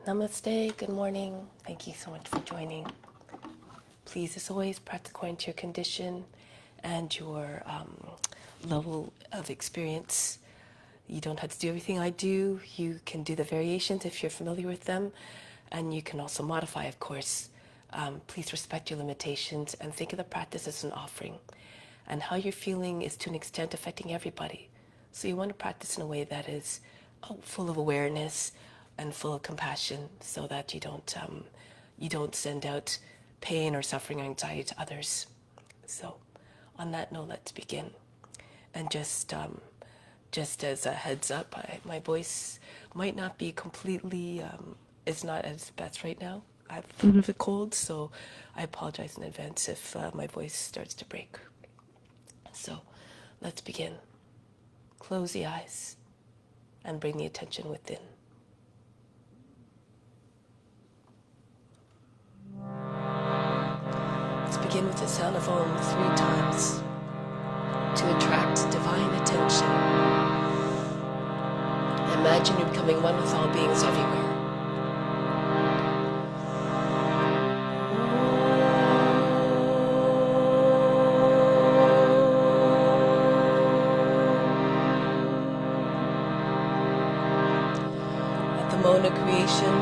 Namaste, good morning. Thank you so much for joining. Please, as always, practice according to your condition and your level of experience. You don't have to do everything I do. You can do the variations if you're familiar with them, and you can also modify, of course. Please respect your limitations and think of the practice as an offering. And how you're feeling is to an extent affecting everybody. So you want to practice in a way that is full of awareness and full of compassion, so that you don't send out pain or suffering or anxiety to others. So on that note, let's begin. And just as a heads up, my voice might not be completely, it's not as best right now. I have a little bit of a cold, so I apologize in advance if my voice starts to break. So let's begin. Close the eyes and bring the attention within. Let's begin with the sound of Om 3 times to attract divine attention. Imagine you're becoming one with all beings everywhere. At the moment of creation,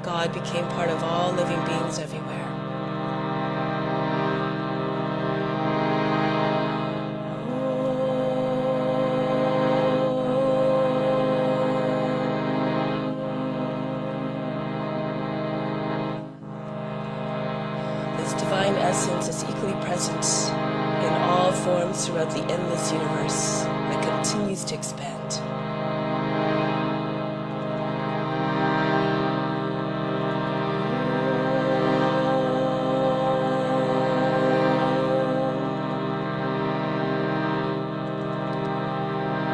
God became part of all living beings everywhere. This divine essence is equally present in all forms throughout the endless universe that continues to expand.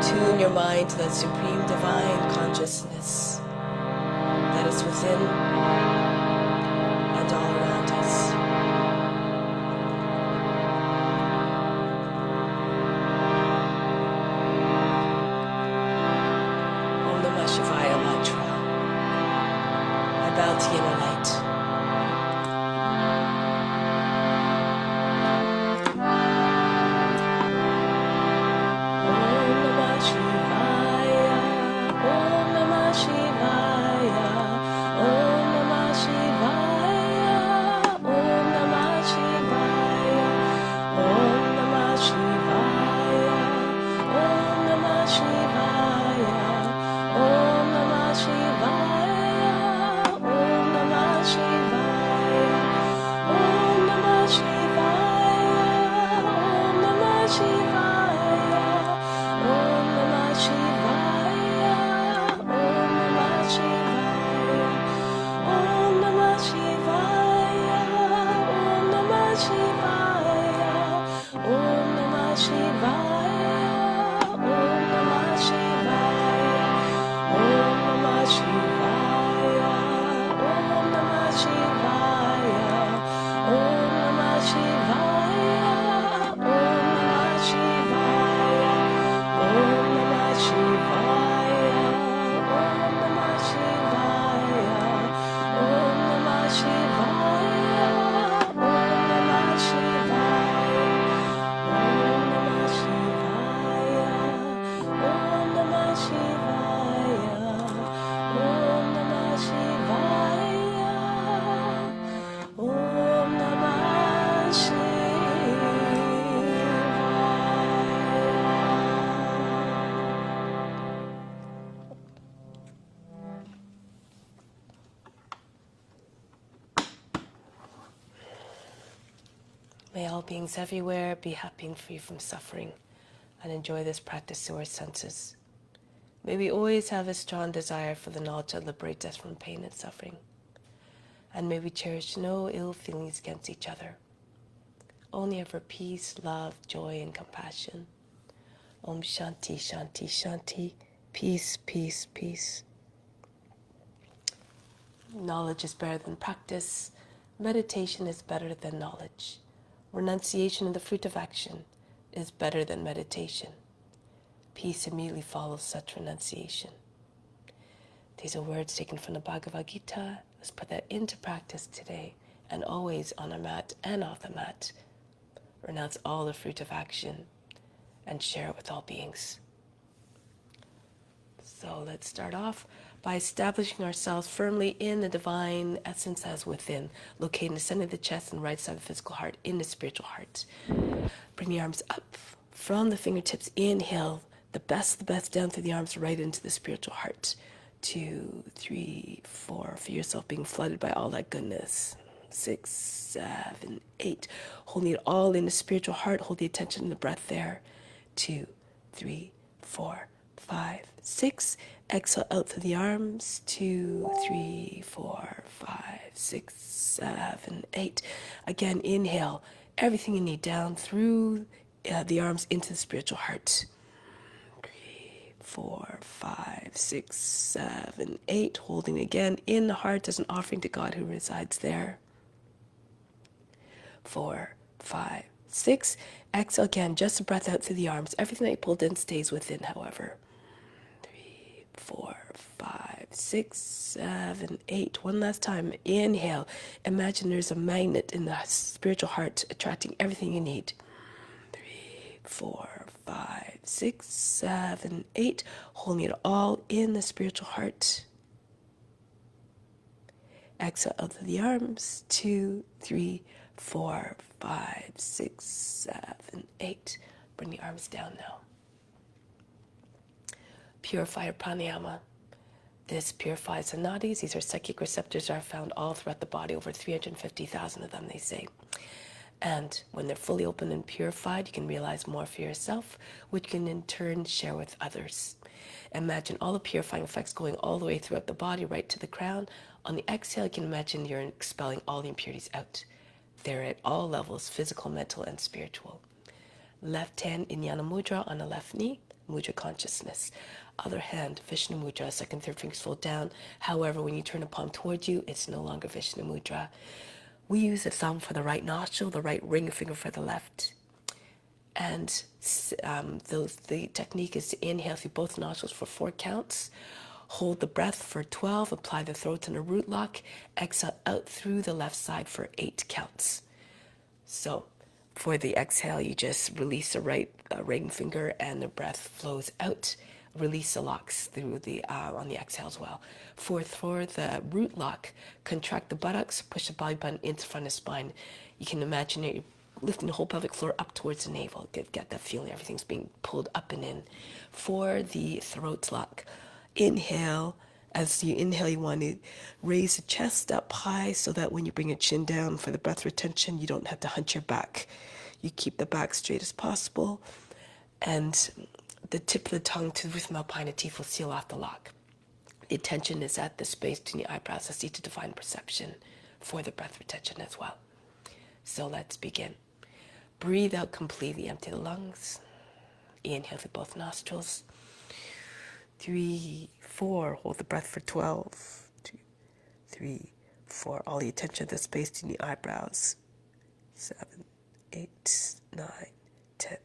Tune your mind to that supreme divine consciousness that is within and all around us. Om Namah Shivaya mantra. I bow to inner light. May all beings everywhere be happy and free from suffering and enjoy this practice through our senses. May we always have a strong desire for the knowledge that liberates us from pain and suffering. And may we cherish no ill feelings against each other. Only ever peace, love, joy, and compassion. Om Shanti, Shanti, Shanti. Peace, peace, peace. Knowledge is better than practice. Meditation is better than knowledge. Renunciation and the fruit of action is better than meditation. Peace immediately follows such renunciation. These are words taken from the Bhagavad Gita. Let's put that into practice today and always on the mat and off the mat. Renounce all the fruit of action and share it with all beings. So let's start off by establishing ourselves firmly in the divine essence as within, locating the center of the chest and right side of the physical heart in the spiritual heart. Bring the arms up from the fingertips. Inhale the best down through the arms right into the spiritual heart. 2, 3, 4. Feel yourself being flooded by all that goodness. 6, 7, 8. Holding it all in the spiritual heart. Hold the attention in the breath there. 2, 3, 4, 5, 6. Exhale out through the arms. 2, 3, 4, 5, 6, 7, 8. Again, inhale everything you need down through the arms into the spiritual heart. 3, 4, 5, 6, 7, 8. Holding again in the heart as an offering to God who resides there. 4, 5, 6. Exhale again, just a breath out through the arms. Everything that you pulled in stays within, however. 3, 4, 5, 6, 7, 8. One last time. Inhale. Imagine there's a magnet in the spiritual heart attracting everything you need. 3, 4, 5, 6, 7, 8. Holding it all in the spiritual heart. Exhale out through the arms. 2, 3, 4, 5, 6, 7, 8. Bring the arms down now. Purify pranayama. This purifies the nadis. These are psychic receptors that are found all throughout the body, over 350,000 of them, they say. And when they're fully open and purified, you can realize more for yourself, which you can in turn share with others. Imagine all the purifying effects going all the way throughout the body, right to the crown. On the exhale, you can imagine you're expelling all the impurities out. They're at all levels, physical, mental, and spiritual. Left hand in Jnana Mudra on the left knee, Mudra consciousness. Other hand, Vishnu Mudra, second, third fingers fold down. However, when you turn the palm towards you, it's no longer Vishnu Mudra. We use the thumb for the right nostril, the right ring finger for the left. And the technique is to inhale through both nostrils for 4 counts. Hold the breath for 12. Apply the throat in a root lock. Exhale out through the left side for 8 counts. So for the exhale, you just release the right ring finger and the breath flows out. Release the locks through the on the exhale as well. For the root lock, contract the buttocks, push the belly button into front of the spine. You can imagine that you're lifting the whole pelvic floor up towards the navel. Get that feeling everything's being pulled up and in. For the throat lock, inhale. As you inhale, you want to raise the chest up high so that when you bring your chin down for the breath retention, you don't have to hunch your back. You keep the back straight as possible, and the tip of the tongue to the roof of the alpine teeth will seal off the lock. The attention is at the space between the eyebrows, the seat to divine perception for the breath retention as well. So let's begin. Breathe out completely, empty the lungs. Inhale through both nostrils. 3, 4, hold the breath for 12. 2, 3, 4, all the attention to the space between the eyebrows. 7, 8, 9, 10,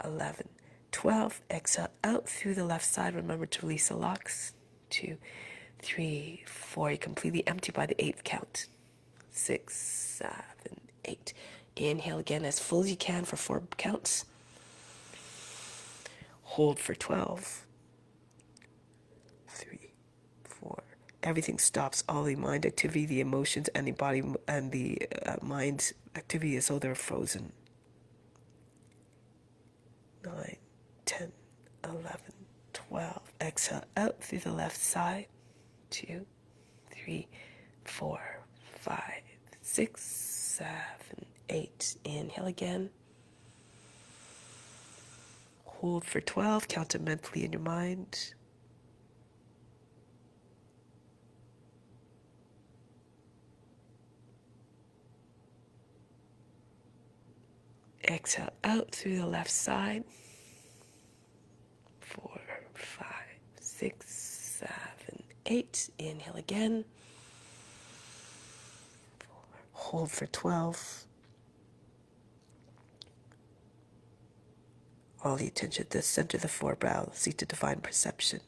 11, 12. Exhale out through the left side. Remember to release the locks. 2, 3, 4. You're completely empty by the 8th count. 6, 7, 8. Inhale again as full as you can for 4 counts. Hold for 12. 3, 4. Everything stops. All the mind activity, the emotions, and the body and the mind activity as though they're frozen. 9, 10, 11, 12. Exhale out through the left side. 2, 3, 4, 5, 6, 7, 8. Inhale again. Hold for 12. Count it mentally in your mind. Exhale out through the left side. 4, 5, 6, 7, 8. Inhale again. Hold for 12. All the attention to the center of the forebrow, seat to divine perception.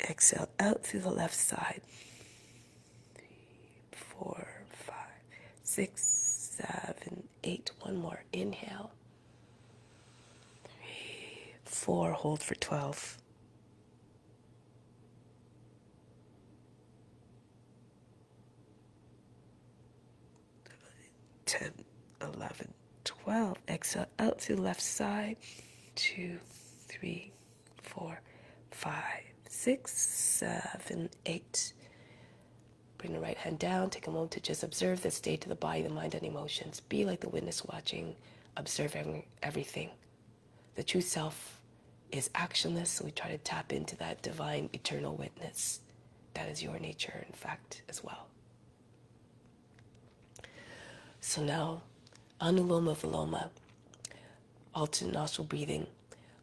Exhale out through the left side. 4, 5, 6, 7, 8. One more. Inhale. 4. Hold for 12. 10, 11, 12. Exhale out through the left side. 2, 3, 4, 5, 6, 7, 8. Bring the right hand down. Take a moment to just observe the state of the body, the mind, and emotions. Be like the witness watching. Observe everything. The true self is actionless, so we try to tap into that divine, eternal witness. That is your nature, in fact, as well. So now, Anuloma Viloma, alternate nostril breathing.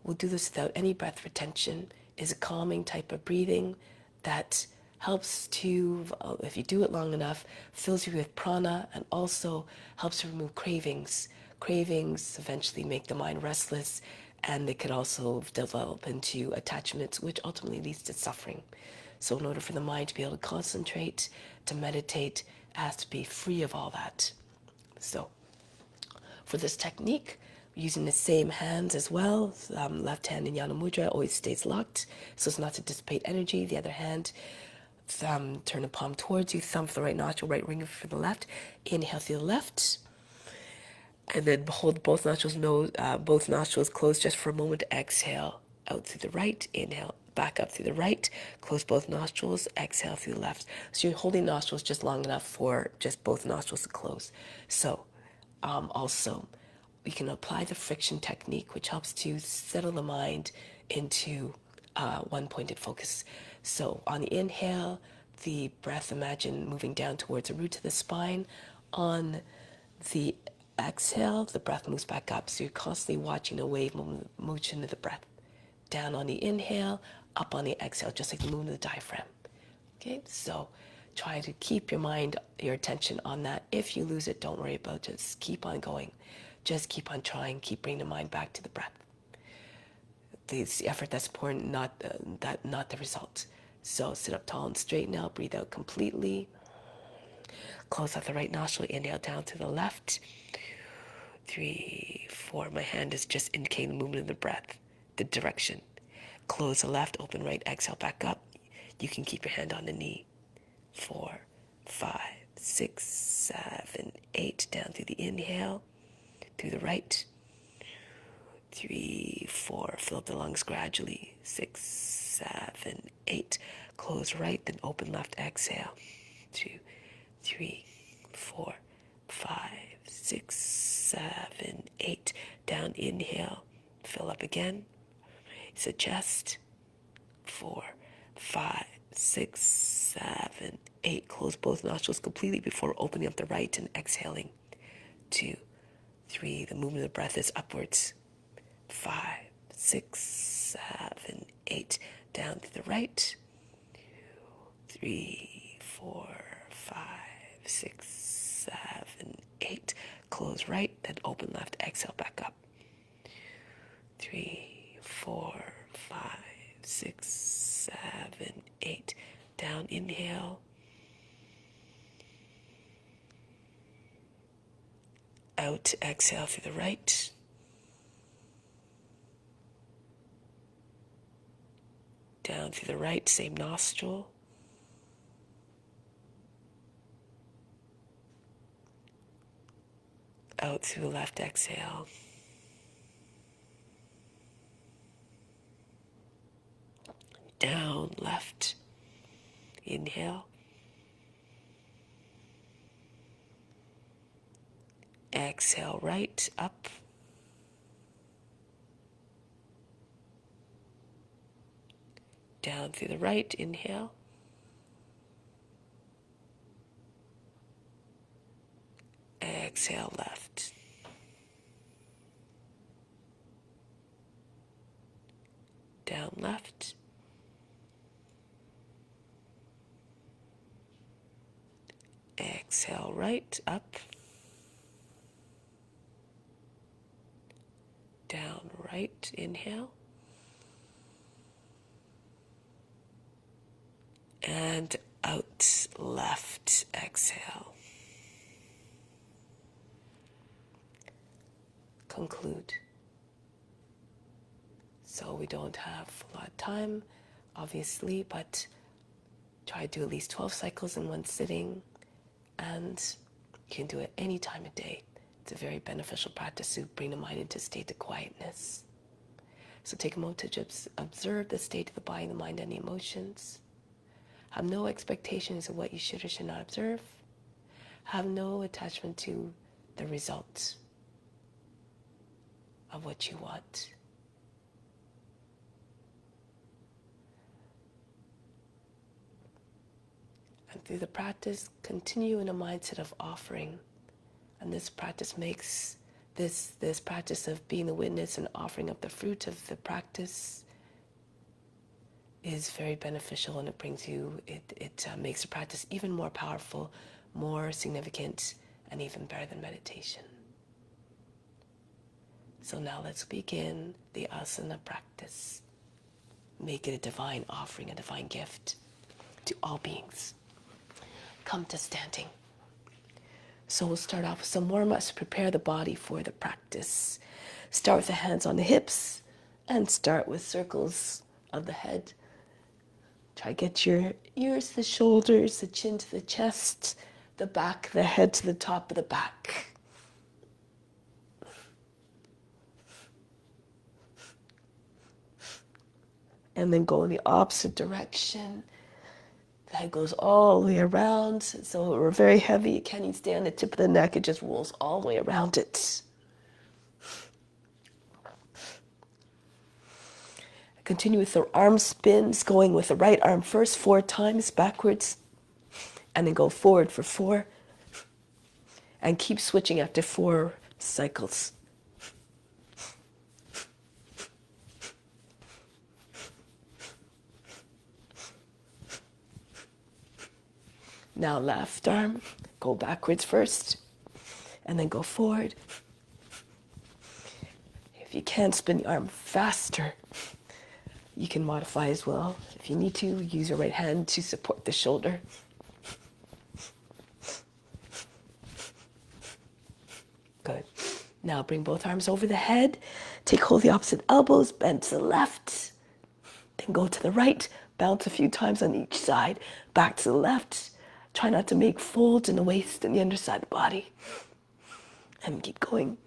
We'll do this without any breath retention. It's a calming type of breathing that helps to, if you do it long enough, fills you with prana and also helps to remove cravings. Cravings eventually make the mind restless, and they could also develop into attachments, which ultimately leads to suffering. So in order for the mind to be able to concentrate, to meditate, it has to be free of all that. So for this technique, using the same hands as well, left hand in Yana Mudra always stays locked so as not to dissipate energy. The other hand, turn the palm towards you, thumb for the right nostril, right ring for the left. Inhale through the left, and then hold both nostrils closed just for a moment. Exhale out through the right. Inhale back up through the right. Close both nostrils. Exhale through the left. So you're holding nostrils just long enough for just both nostrils to close. So also, we can apply the friction technique, which helps to settle the mind into one-pointed focus. So on the inhale, the breath, imagine moving down towards the root of the spine. On the exhale, the breath moves back up. So you're constantly watching a wave motion of the breath. Down on the inhale, up on the exhale, just like the movement of the diaphragm. Okay, so try to keep your mind, your attention on that. If you lose it, don't worry about it. Just keep on going. Just keep on trying. Keep bringing the mind back to the breath. It's the effort that's important, not the result. So sit up tall and straight now. Breathe out completely. Close out the right nostril. Inhale down to the left. 3, 4. My hand is just indicating the movement of the breath, the direction. Close the left, open right, exhale back up. You can keep your hand on the knee. 4, 5, 6, 7, 8. Down through the inhale, through the right. 3, 4. Fill up the lungs gradually. 6, 7, 8. Close right, then open left. Exhale. 2, 3, 4, 5, 6, 7, 8. Down, inhale. Fill up again. It's a chest. 4, 5, 6, 7, 8. Close both nostrils completely before opening up the right and exhaling. 2, 3. The movement of the breath is upwards. 5, 6, 7, 8. Down to the right. 3, 4, 5, 6, 7, 8. Close right, then open left. Exhale back up. 3, 4, 5, 6, 7, 8. Down, inhale. Out, exhale through the right. Down through the right, same nostril. Out through the left, exhale. Down, left. Inhale. Exhale, right, up. Down through the right, inhale. Exhale, left. Down, left. Exhale, right, up. Down, right, inhale. And out, left, exhale. Conclude. So we don't have a lot of time, obviously, but try to do at least 12 cycles in one sitting, and you can do it any time of day. It's a very beneficial practice to bring the mind into a state of quietness. So take a moment to just observe the state of the body, the mind, and the emotions. Have no expectations of what you should or should not observe. Have no attachment to the result of what you want. And through the practice, continue in a mindset of offering. And this practice makes this practice of being the witness and offering up the fruit of the practice is very beneficial, and it brings you, it makes the practice even more powerful, more significant, and even better than meditation. So now let's begin the asana practice. Make it a divine offering, a divine gift to all beings. Come to standing. So we'll start off with some warm-ups to prepare the body for the practice. Start with the hands on the hips and start with circles of the head. Try to get your ears to the shoulders, the chin to the chest, the back, the head to the top of the back. And then go in the opposite direction. The head goes all the way around. So we're very heavy. You can't even stay on the tip of the neck. It just rolls all the way around it. Continue with the arm spins, going with the right arm first 4 times backwards, and then go forward for 4. And keep switching after 4 cycles. Now left arm, go backwards first, and then go forward. If you can spin the arm faster, you can modify as well. If you need to, use your right hand to support the shoulder. Good. Now bring both arms over the head. Take hold of the opposite elbows, bend to the left. Then go to the right, bounce a few times on each side, back to the left. Try not to make folds in the waist and the underside of the body. And keep going.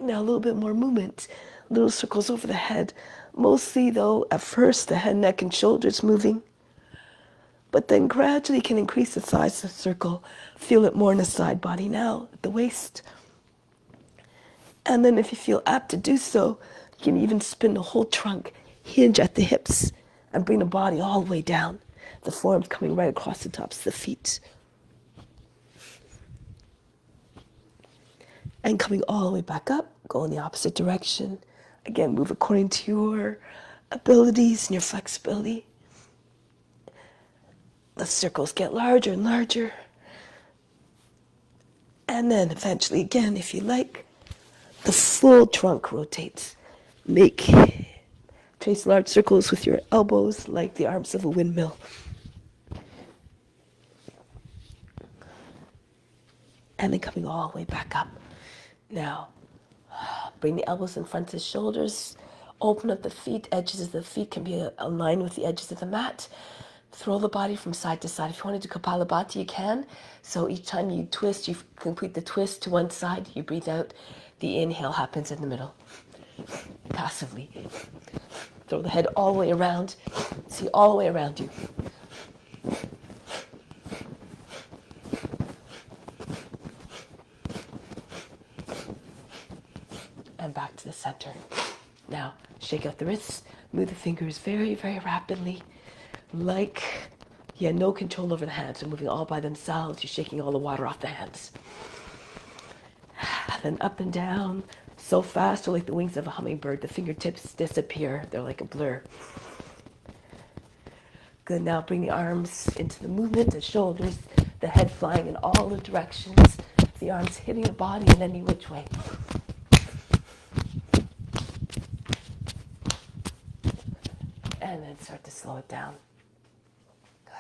Now a little bit more movement. Little circles over the head. Mostly though, at first the head, neck, and shoulders moving. But then gradually can increase the size of the circle. Feel it more in the side body now, at the waist. And then if you feel apt to do so, you can even spin the whole trunk, hinge at the hips, and bring the body all the way down. The forearms coming right across the tops of the feet. And coming all the way back up, go in the opposite direction. Again, move according to your abilities and your flexibility. The circles get larger and larger. And then eventually, again, if you like, the full trunk rotates. Trace large circles with your elbows like the arms of a windmill. And then coming all the way back up. Now, bring the elbows in front of the shoulders. Open up the feet. Edges of the feet can be aligned with the edges of the mat. Throw the body from side to side. If you want to do Kapalabhati, you can. So each time you twist, you complete the twist to one side. You breathe out. The inhale happens in the middle. Passively. Throw the head all the way around. See all the way around you. And back to the center. Now, shake out the wrists. Move the fingers very, very rapidly. Like you had no control over the hands. They're moving all by themselves. You're shaking all the water off the hands. Then up and down. So fast, or like the wings of a hummingbird. The fingertips disappear. They're like a blur. Good. Now bring the arms into the movement, the shoulders, the head flying in all the directions. The arms hitting the body in any which way. and then start to slow it down. Good.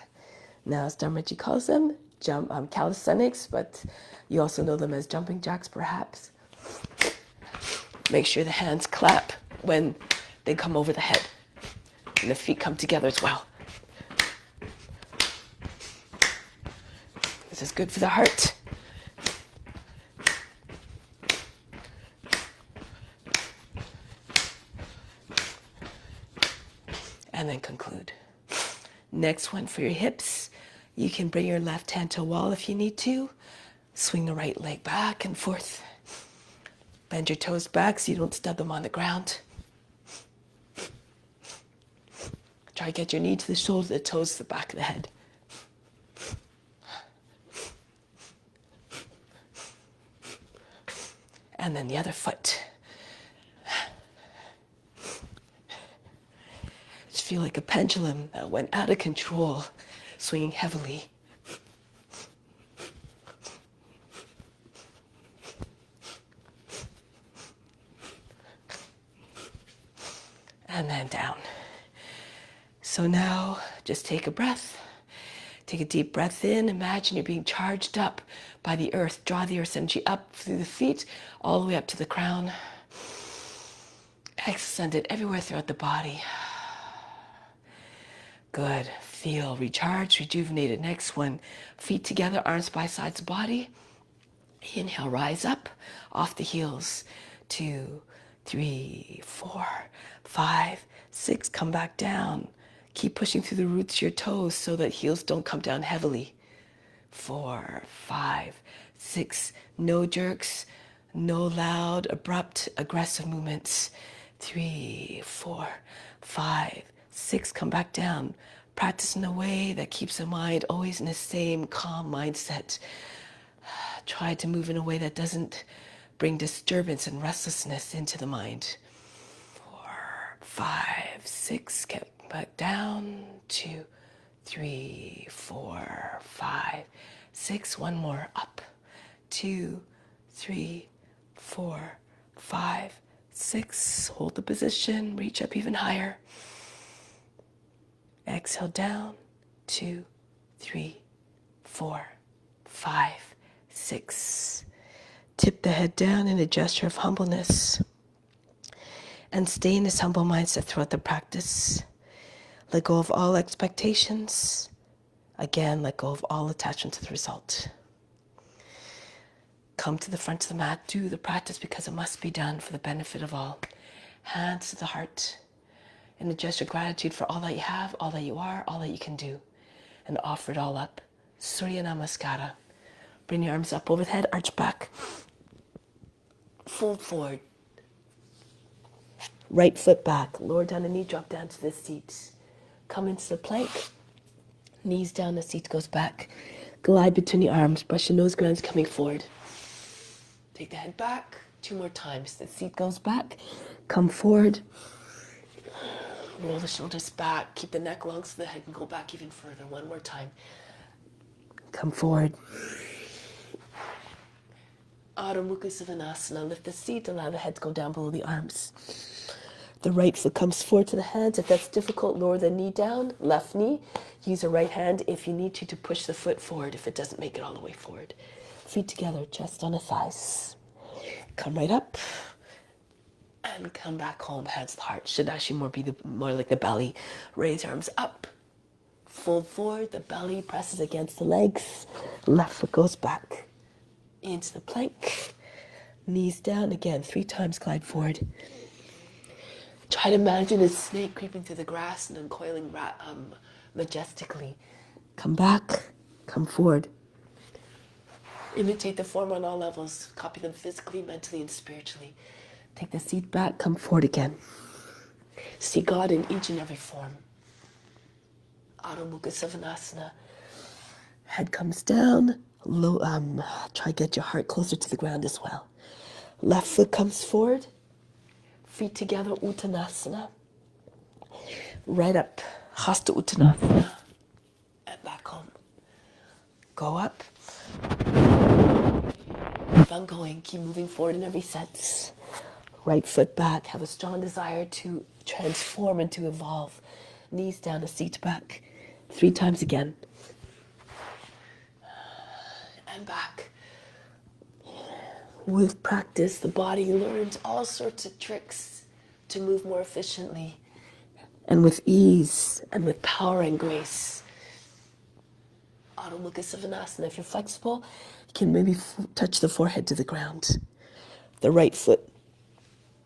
Now, as Dharmaji calls them, calisthenics, but you also know them as jumping jacks, perhaps. Make sure the hands clap when they come over the head, and the feet come together as well. This is good for the heart. And then conclude. Next one for your hips. You can bring your left hand to a wall if you need to. Swing the right leg back and forth. Bend your toes back so you don't stub them on the ground. Try to get your knee to the shoulder, the toes to the back of the head. And then the other foot. Just feel like a pendulum that went out of control, swinging heavily. And then down. So now just take a breath. Take a deep breath in. Imagine you're being charged up by the earth. Draw the earth's energy up through the feet, all the way up to the crown. Extend it everywhere throughout the body. Good. Feel recharged, rejuvenated. Next one. Feet together, arms by sides of the body. Inhale, rise up off the heels. 2, 3, 4, 5, 6. Come back down. Keep pushing through the roots of your toes so that heels don't come down heavily. 4, 5, 6. No jerks, no loud, abrupt, aggressive movements. 3, 4, 5, 6. Come back down. Practice in a way that keeps the mind always in the same calm mindset. Try to move in a way that doesn't bring disturbance and restlessness into the mind. 4, 5, 6. Get back down. 2, 3, 4, 5, 6. One more. Up. 2, 3, 4, 5, 6. Hold the position. Reach up even higher. Exhale down. 2, 3, 4, 5, 6. Tip the head down in a gesture of humbleness. And stay in this humble mindset throughout the practice. Let go of all expectations. Again, let go of all attachment to the result. Come to the front of the mat. Do the practice because it must be done for the benefit of all. Hands to the heart. In a gesture of gratitude for all that you have, all that you are, all that you can do. And offer it all up. Surya Namaskara. Bring your arms up over the head, arch back. Fold forward. Right foot back. Lower down the knee, drop down to the seat. Come into the plank. Knees down, the seat goes back. Glide between the arms. Brush your nose glands coming forward. Take the head back. 2 more times. The seat goes back. Come forward. Roll the shoulders back. Keep the neck long so the head can go back even further. 1 more time. Come forward. Adho Mukha Savasana. Lift the seat. Allow the head to go down below the arms. The right foot comes forward to the hands. If that's difficult, lower the knee down. Left knee. Use the right hand if you need to push the foot forward if it doesn't make it all the way forward. Feet together, chest on the thighs. Come right up. And come back home, hands to the heart. Should actually be more like the belly. Raise arms up. Fold forward. The belly presses against the legs. Left foot goes back. Into the plank. Knees down. Again, 3 times glide forward. Try to imagine a snake creeping through the grass and uncoiling majestically. Come back. Come forward. Imitate the form on all levels. Copy them physically, mentally, and spiritually. Take the seat back, come forward again. See God in each and every form. Adho Mukha Savasana. Head comes down. Low, try to get your heart closer to the ground as well. Left foot comes forward. Feet together, Uttanasana. Right up, Hasta Uttanasana. And back home. Go up. Keep on going. Keep moving forward in every sense. Right foot back. Have a strong desire to transform and to evolve. Knees down, a seat back. 3 times again. And back. With practice, the body learns all sorts of tricks to move more efficiently and with ease and with power and grace. Adho Mukha Svanasana. If you're flexible, you can maybe touch the forehead to the ground. The right foot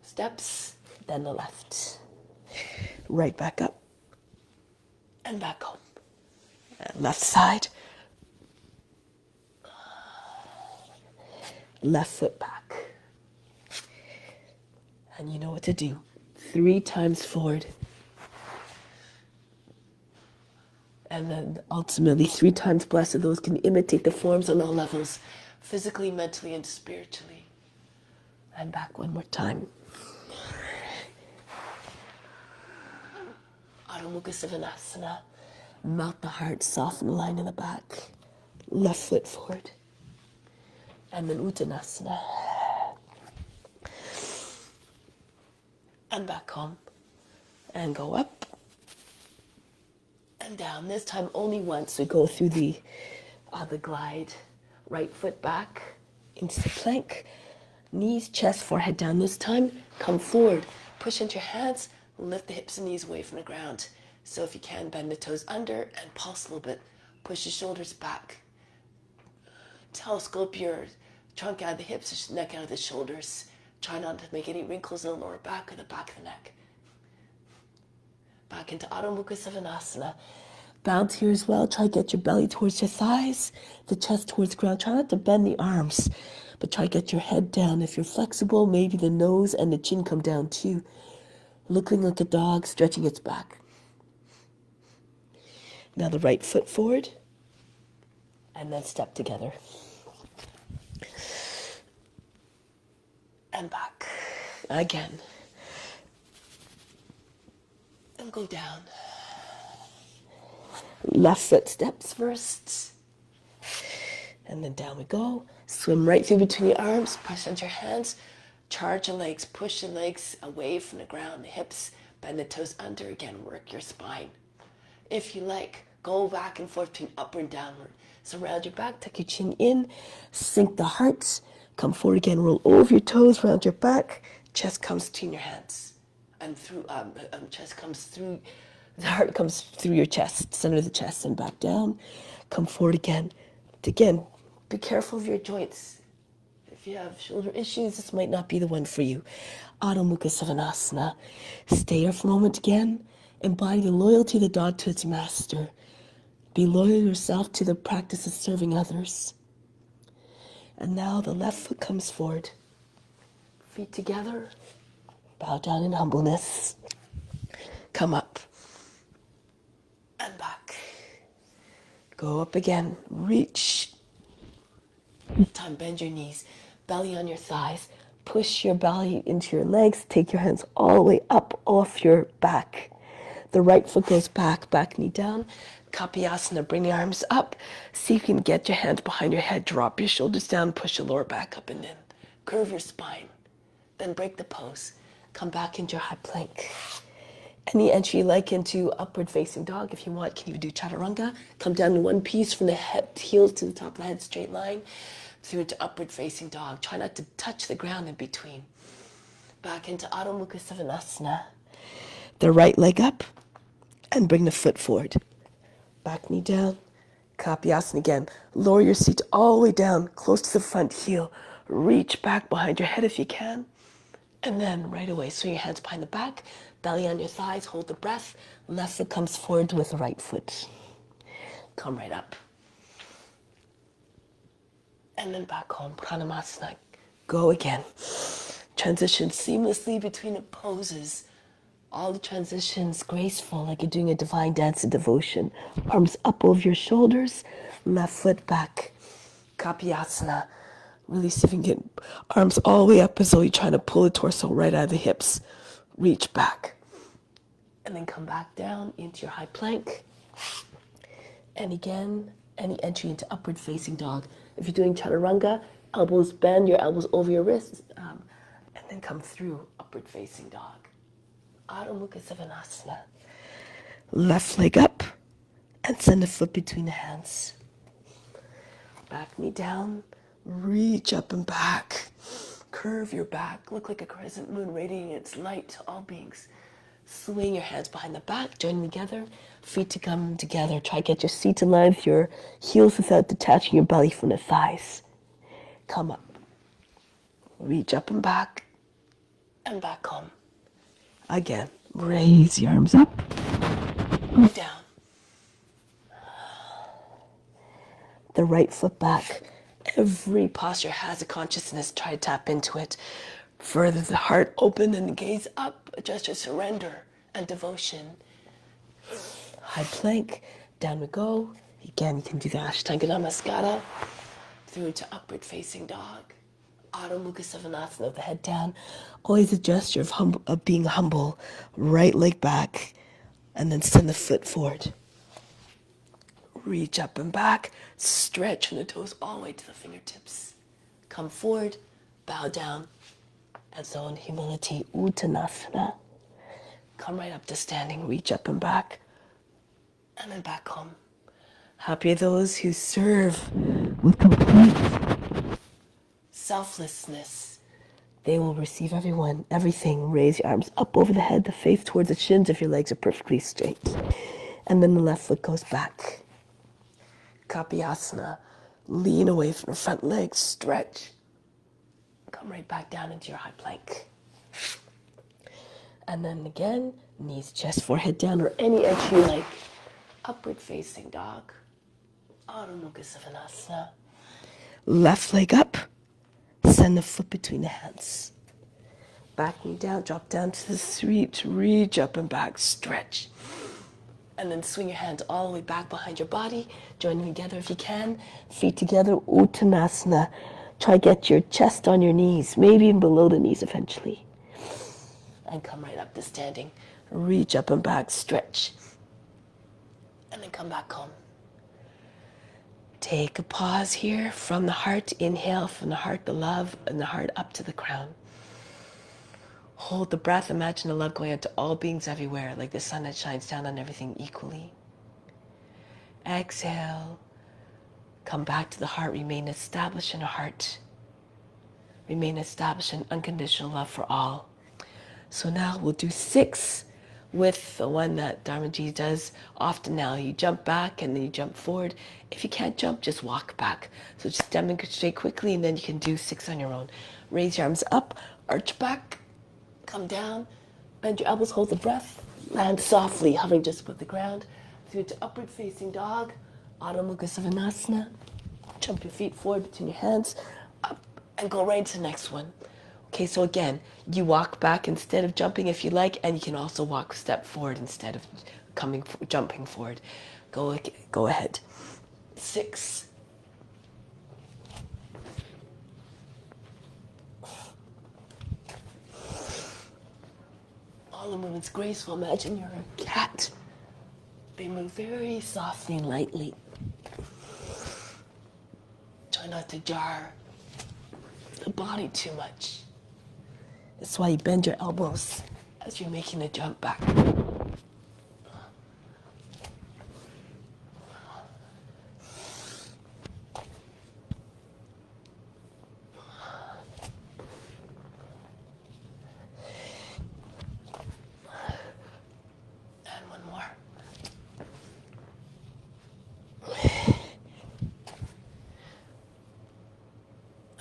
steps, then the left. Right back up and back home. And left side. Left foot back. And you know what to do. 3 times forward. And then ultimately 3 times blessed. Those can imitate the forms on all levels, physically, mentally, and spiritually. And back one more time. Adho Mukha Svanasana. Melt the heart, soften the line in the back. Left foot forward. And then Uttanasana. And back home. And go up. And down. This time only once. We go through the glide. Right foot back into the plank. Knees, chest, forehead down. This time, come forward. Push into your hands. Lift the hips and knees away from the ground. So if you can, bend the toes under and pulse a little bit. Push the shoulders back. Telescope your trunk out of the hips, neck out of the shoulders. Try not to make any wrinkles in the lower back or the back of the neck. Back into Adho Mukha Svanasana. Bounce here as well. Try to get your belly towards your thighs, the chest towards the ground. Try not to bend the arms, but try to get your head down. If you're flexible, maybe the nose and the chin come down too. Looking like a dog, stretching its back. Now the right foot forward, and then step together. And back. Again. And go down. Left foot steps first. And then down we go. Swim right through between your arms. Press into your hands. Charge your legs. Push your legs away from the ground. The hips. Bend the toes under. Again, work your spine. If you like, go back and forth between upward and downward. So round your back. Tuck your chin in. Sink the heart. Come forward again. Roll over your toes. Round your back. Chest comes between your hands. And through, chest comes through. The heart comes through your chest, center of the chest, and back down. Come forward again. Again, be careful of your joints. If you have shoulder issues, this might not be the one for you. Adho Mukha Svanasana. Stay here for a moment again. Embody the loyalty of the dog to its master. Be loyal yourself to the practice of serving others. And now the left foot comes forward. Feet together. Bow down in humbleness. Come up. And back. Go up again. Reach. This time bend your knees. Belly on your thighs. Push your belly into your legs. Take your hands all the way up off your back. The right foot goes back. Back knee down. Kapiyasana. Bring the arms up. See if you can get your hands behind your head. Drop your shoulders down. Push your lower back up and in. Curve your spine. Then break the pose. Come back into your high plank. Any entry like into upward facing dog. If you want, can you do chaturanga? Come down in one piece from the head, heels to the top of the head, straight line, through into upward facing dog. Try not to touch the ground in between. Back into Adho Mukha Svanasana. The right leg up and bring the foot forward. Back knee down. Kapiyasana again. Lower your seat all the way down, close to the front heel. Reach back behind your head if you can. And then right away, swing your hands behind the back, belly on your thighs, hold the breath. Left foot comes forward with the right foot. Come right up. And then back home, Pranayama. Go again. Transition seamlessly between the poses. All the transitions graceful, like you're doing a divine dance of devotion. Arms up over your shoulders, left foot back. Kapiyasana. Really see if you can get arms all the way up as though you're trying to pull the torso right out of the hips. Reach back. And then come back down into your high plank. And again, any entry into upward facing dog. If you're doing chaturanga, elbows bend, your elbows over your wrists, and then come through upward facing dog. Adho Mukha Svanasana. Left leg up and send the foot between the hands. Back knee down, reach up and back. Curve your back, look like a crescent moon radiating its light to all beings. Swing your hands behind the back, join together, feet to come together. Try to get your seat in line with your heels without detaching your belly from the thighs. Come up, reach up and back home. Again, raise your arms up, down. The right foot back. Every posture has a consciousness. Try to tap into it. Further the heart open and the gaze up. Adjust your surrender and devotion. High plank. Down we go. Again, you can do the Ashtanga Namaskara. Through to upward facing dog. Adho Mukha Savasana with the head down. Always a gesture of being humble. Right leg back. And then send the foot forward. Reach up and back, stretch from the toes all the way to the fingertips. Come forward, bow down, and so in humility, Uttanasana. Come right up to standing, reach up and back, and then back home. Happy are those who serve with complete selflessness. They will receive everything. Raise your arms up over the head, the face towards the shins if your legs are perfectly straight. And then the left foot goes back. Kapiyasana, lean away from the front leg, stretch. Come right back down into your high plank. And then again, knees, chest, forehead down, or any edge you like. Upward facing dog. Adho Mukha Savasana. Left leg up, send the foot between the hands. Back knee down, drop down to the street, reach up and back, stretch. And then swing your hands all the way back behind your body. Join them together if you can. Feet together, Uttanasana. Try to get your chest on your knees, maybe even below the knees eventually. And come right up to standing. Reach up and back, stretch. And then come back home. Take a pause here from the heart. Inhale from the heart, the love, and the heart up to the crown. Hold the breath. Imagine the love going out to all beings everywhere, like the sun that shines down on everything equally. Exhale. Come back to the heart. Remain established in the heart. Remain established in unconditional love for all. So now we'll do 6 with the one that Dharmaji does often now. You jump back and then you jump forward. If you can't jump, just walk back. So just demonstrate quickly and then you can do 6 on your own. Raise your arms up, arch back. Come down, bend your elbows, hold the breath, land softly, hovering just above the ground, through to upward facing dog, Adho Mukha Savasana. Jump your feet forward between your hands, up, and go right into the next one. Okay, so again, you walk back instead of jumping if you like, and you can also walk a step forward instead of jumping forward. Go ahead. 6. All the movements graceful. Imagine you're a cat. They move very softly and lightly. Try not to jar the body too much. That's why you bend your elbows as you're making the jump back.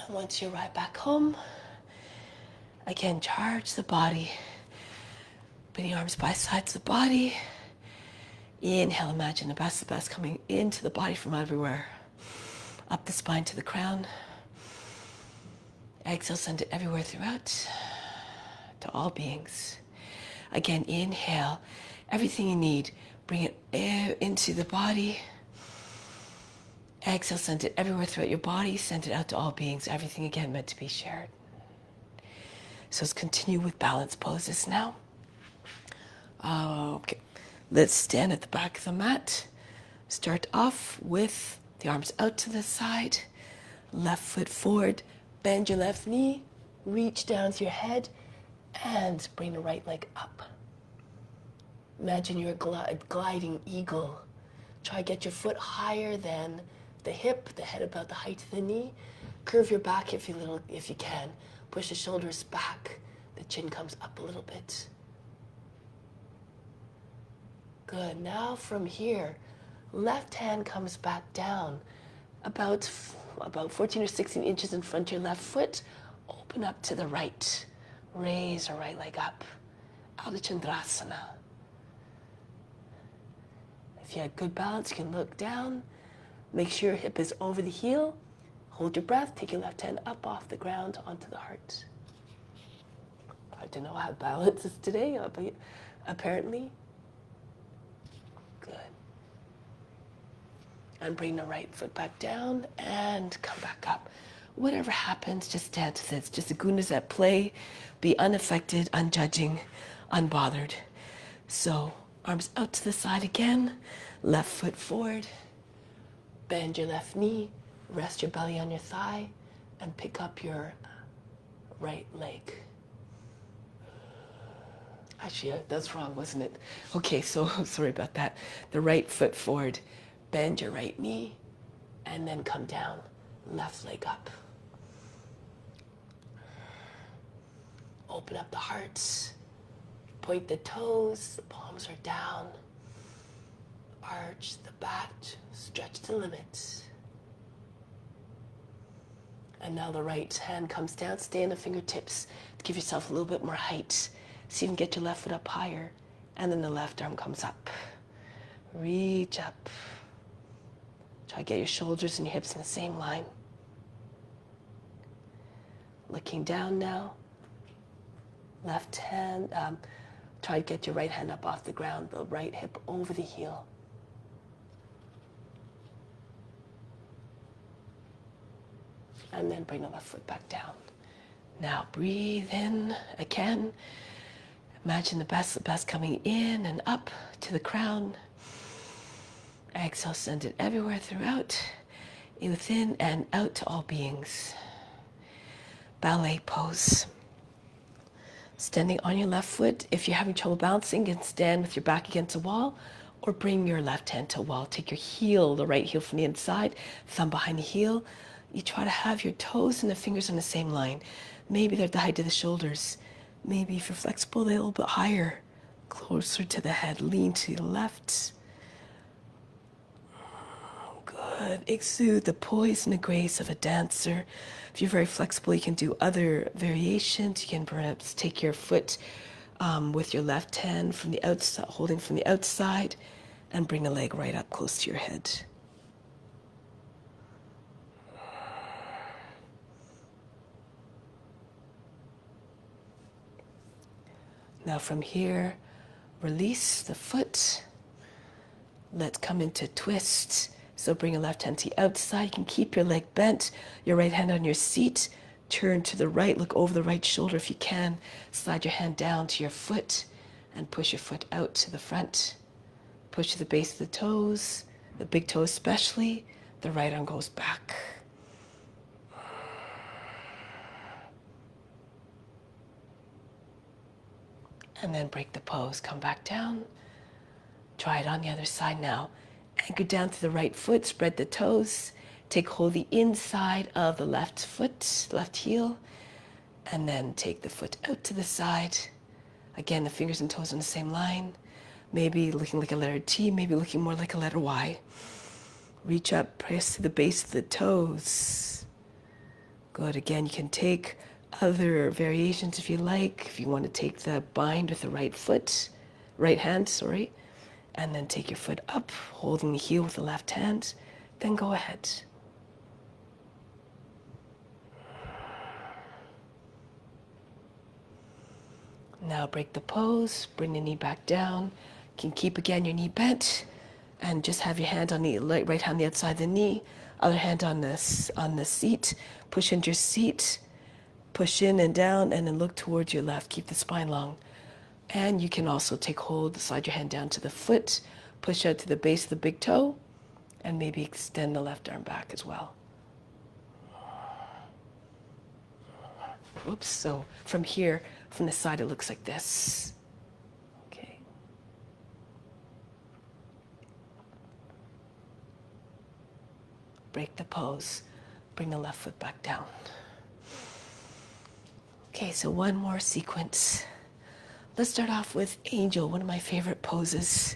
Once you arrive back home, again, charge the body. Bring your arms by sides of the body. Inhale, imagine the best of the best coming into the body from everywhere. Up the spine to the crown. Exhale, send it everywhere throughout to all beings. Again, inhale, everything you need. Bring it into the body. Exhale, send it everywhere throughout your body. Send it out to all beings. Everything, again, meant to be shared. So let's continue with balance poses now. Okay, let's stand at the back of the mat. Start off with the arms out to the side. Left foot forward. Bend your left knee. Reach down to your head. And bring the right leg up. Imagine you're a gliding eagle. Try to get your foot higher than the hip, the head about the height of the knee. Curve your back if you can. Push the shoulders back. The chin comes up a little bit. Good. Now from here, left hand comes back down about 14 or 16 inches in front of your left foot. Open up to the right. Raise your right leg up. Ardha Chandrasana. If you had good balance, you can look down. Make sure your hip is over the heel. Hold your breath. Take your left hand up off the ground onto the heart. Hard to know how balance is today, but apparently. Good. And bring the right foot back down and come back up. Whatever happens, just dance with it. It's just the gunas at play. Be unaffected, unjudging, unbothered. So, arms out to the side again. Left foot forward. Bend your left knee. Rest your belly on your thigh. And pick up your right leg. Actually, that's wrong, wasn't it? Okay, so sorry about that. The right foot forward. Bend your right knee. And then come down. Left leg up. Open up the heart. Point the toes. The palms are down. Arch the back. Stretch the limit. And now the right hand comes down. Stay on the fingertips. Give yourself a little bit more height. So you can get your left foot up higher. And then the left arm comes up. Reach up. Try to get your shoulders and your hips in the same line. Looking down now. Left hand, try to get your right hand up off the ground, the right hip over the heel. And then bring the left foot back down. Now breathe in again. Imagine the best coming in and up to the crown. Exhale, send it everywhere throughout. Within and out to all beings. Ballet pose. Standing on your left foot. If you're having trouble balancing, you can stand with your back against a wall or bring your left hand to a wall. Take your heel, the right heel from the inside, thumb behind the heel. You try to have your toes and the fingers on the same line. Maybe they're at the height of the shoulders. Maybe if you're flexible, they're a little bit higher, closer to the head. Lean to the left. Good. Exude the poise and the grace of a dancer. If you're very flexible, you can do other variations. You can perhaps take your foot with your left hand from the outside, holding from the outside, and bring the leg right up close to your head. Now from here, release the foot. Let's come into twist. So bring your left hand to the outside. You can keep your leg bent, your right hand on your seat. Turn to the right, look over the right shoulder if you can. Slide your hand down to your foot and push your foot out to the front. Push to the base of the toes, the big toe especially. The right arm goes back. And then break the pose, come back down. Try it on the other side now. Anchor down to the right foot, spread the toes. Take hold of the inside of the left foot, left heel, and then take the foot out to the side. Again, the fingers and toes on the same line. Maybe looking like a letter T, maybe looking more like a letter Y. Reach up, press to the base of the toes. Good. Again, you can take other variations if you like. If you want to take the bind with the right hand, and then take your foot up, holding the heel with the left hand, then go ahead. Now break the pose, bring the knee back down. You can keep again your knee bent, and just have your hand on the right hand on the outside of the knee, other hand on the seat. Push into your seat, push in and down, and then look towards your left. Keep the spine long. And you can also take hold, slide your hand down to the foot, push out to the base of the big toe, and maybe extend the left arm back as well. Oops, so from here, from the side, it looks like this. Okay. Break the pose. Bring the left foot back down. Okay, so one more sequence. Let's start off with angel, one of my favorite poses.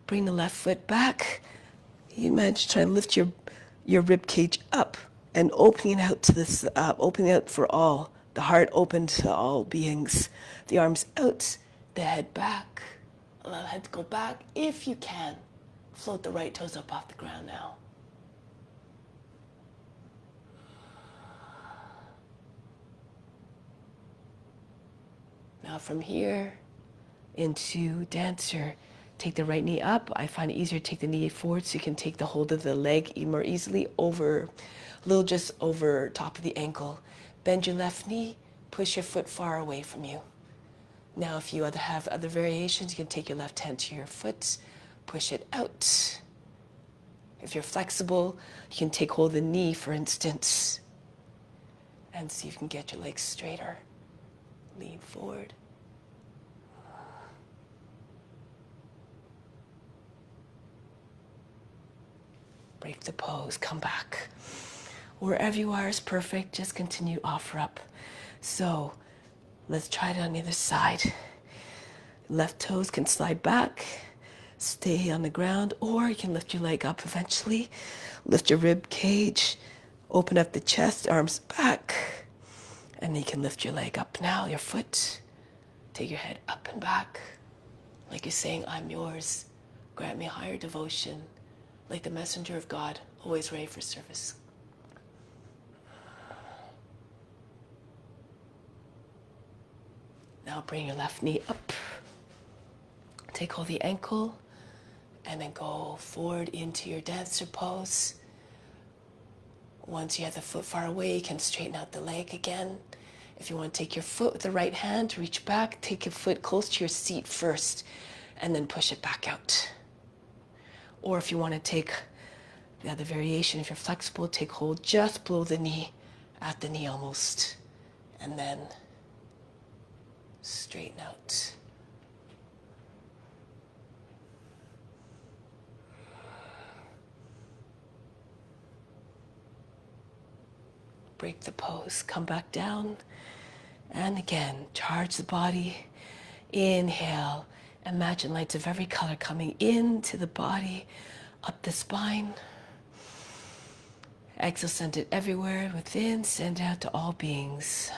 Bring the left foot back. You imagine trying to lift your rib cage up and opening out to this, opening out for all. The heart open to all beings. The arms out, the head back. Allow the head to go back if you can. Float the right toes up off the ground now. Now from here into dancer, take the right knee up. I find it easier to take the knee forward so you can take the hold of the leg more easily over, a little just over top of the ankle. Bend your left knee, push your foot far away from you. Now if you have other variations, you can take your left hand to your foot, push it out. If you're flexible, you can take hold of the knee, for instance, and see if you can get your legs straighter. Lean forward. Break the pose, come back. Wherever you are is perfect, just continue to offer up. So let's try it on the other side. Left toes can slide back, stay on the ground, or you can lift your leg up eventually. Lift your rib cage, open up the chest, arms back, and then you can lift your leg up now, your foot. Take your head up and back, like you're saying, I'm yours. Grant me higher devotion, like the messenger of God, always ready for service. Now bring your left knee up. Take hold of the ankle, and then go forward into your dancer pose. Once you have the foot far away, you can straighten out the leg again. If you want to take your foot with the right hand, reach back, take your foot close to your seat first, and then push it back out. Or if you want to take the other variation, if you're flexible, take hold just below the knee, at the knee almost, and then straighten out. Break the pose, come back down, and again, charge the body. Inhale, imagine lights of every color coming into the body, up the spine. Exhale, send it everywhere within, send out to all beings.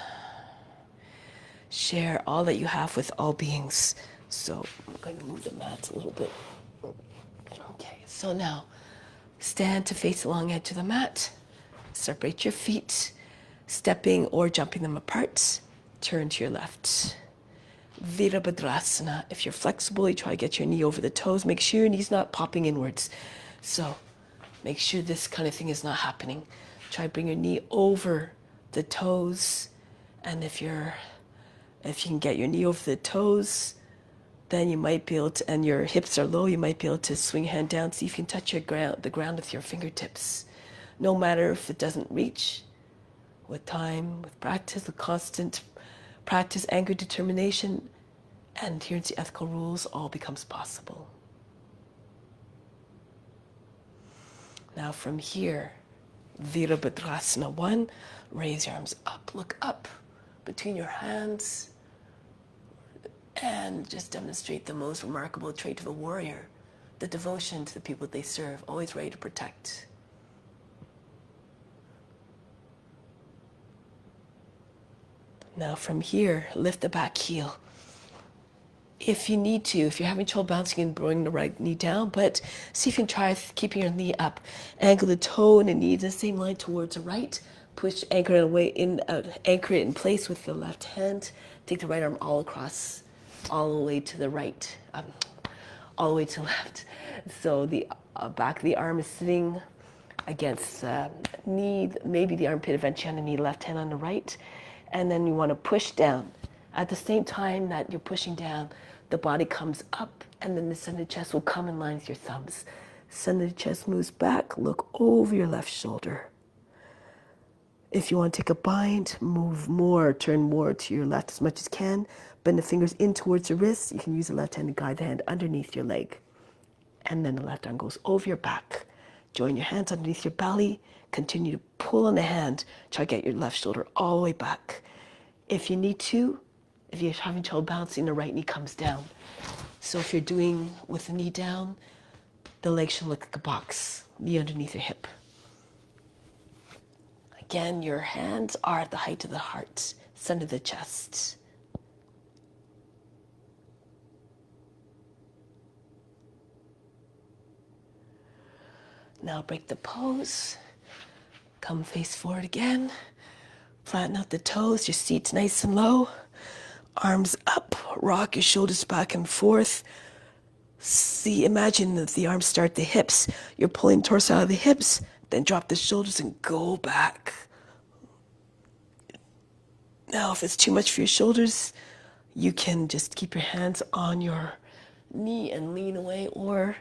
Share all that you have with all beings. So I'm going to move the mat a little bit. Okay, so now stand to face the long edge of the mat. Separate your feet, stepping or jumping them apart. Turn to your left. Virabhadrasana. If you're flexible, you try to get your knee over the toes. Make sure your knee's not popping inwards. So make sure this kind of thing is not happening. Try to bring your knee over the toes. And if you can get your knee over the toes, then you might be able to, and your hips are low, you might be able to swing your hand down. See if you can touch the ground with your fingertips. No matter if it doesn't reach, with time, with practice, with constant practice, anger, determination, and adherence to ethical rules, all becomes possible. Now from here, Virabhadrasana 1, raise your arms up, look up between your hands, and just demonstrate the most remarkable trait of a warrior, the devotion to the people they serve, always ready to protect. Now from here, lift the back heel. If you need to, if you're having trouble bouncing and bring the right knee down, but see if you can try keeping your knee up. Angle the toe and the knee in the same line towards the right. Push, anchor it away in, anchor it in place with the left hand. Take the right arm all across, all the way to the right, all the way to the left. So the back of the arm is sitting against the knee, maybe the armpit eventually on the knee, left hand on the right. And then you want to push down. At the same time that you're pushing down, the body comes up, and then the center of the chest will come in line with your thumbs. Center of the chest moves back, look over your left shoulder. If you want to take a bind, move more, turn more to your left as much as you can. Bend the fingers in towards the wrists. You can use the left hand to guide the hand underneath your leg. And then the left arm goes over your back. Join your hands underneath your belly. Continue to pull on the hand. Try to get your left shoulder all the way back. If you need to, if you're having trouble balancing, the right knee comes down. So if you're doing with the knee down, the leg should look like a box, knee underneath your hip. Again, your hands are at the height of the heart, center of the chest. Now break the pose. Come face forward again. Flatten out the toes, your seat's nice and low. Arms up, rock your shoulders back and forth. Imagine that the arms start the hips. You're pulling torso out of the hips, then drop the shoulders and go back. Now, if it's too much for your shoulders, you can just keep your hands on your knee and lean away, or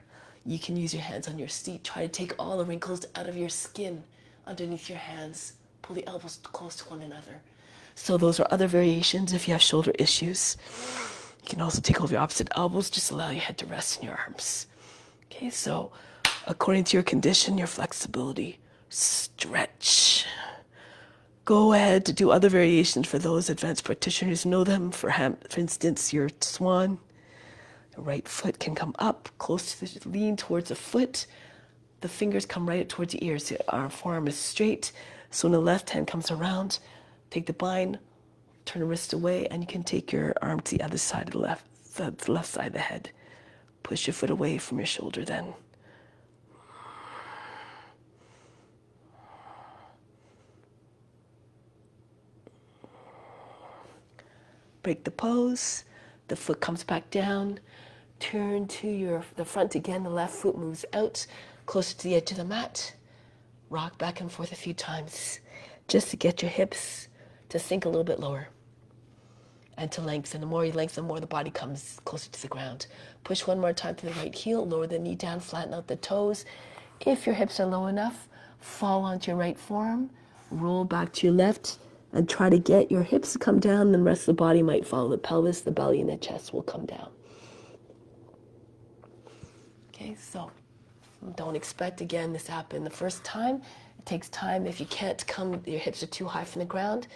you can use your hands on your seat. Try to take all the wrinkles out of your skin underneath your hands. Pull the elbows close to one another. So those are other variations if you have shoulder issues. You can also take over your opposite elbows, just allow your head to rest in your arms. Okay, so according to your condition, your flexibility, stretch. Go ahead to do other variations for those advanced practitioners who know them. For instance, your swan. The right foot can come up, close to the lean towards the foot. The fingers come right up towards the ears. Our forearm is straight. So when the left hand comes around, take the bind, turn the wrist away, and you can take your arm to the other side of the left side of the head. Push your foot away from your shoulder then. Break the pose. The foot comes back down. Turn to the front again. The left foot moves out, closer to the edge of the mat. Rock back and forth a few times, just to get your hips to sink a little bit lower and to lengthen. The more you lengthen, the more the body comes closer to the ground. Push one more time to the right heel. Lower the knee down, flatten out the toes. If your hips are low enough, fall onto your right forearm. Roll back to your left and try to get your hips to come down. And the rest of the body might follow. The pelvis, the belly, and the chest will come down. Okay, so don't expect, again, this to happen the first time. It takes time. If you can't come, your hips are too high from the ground,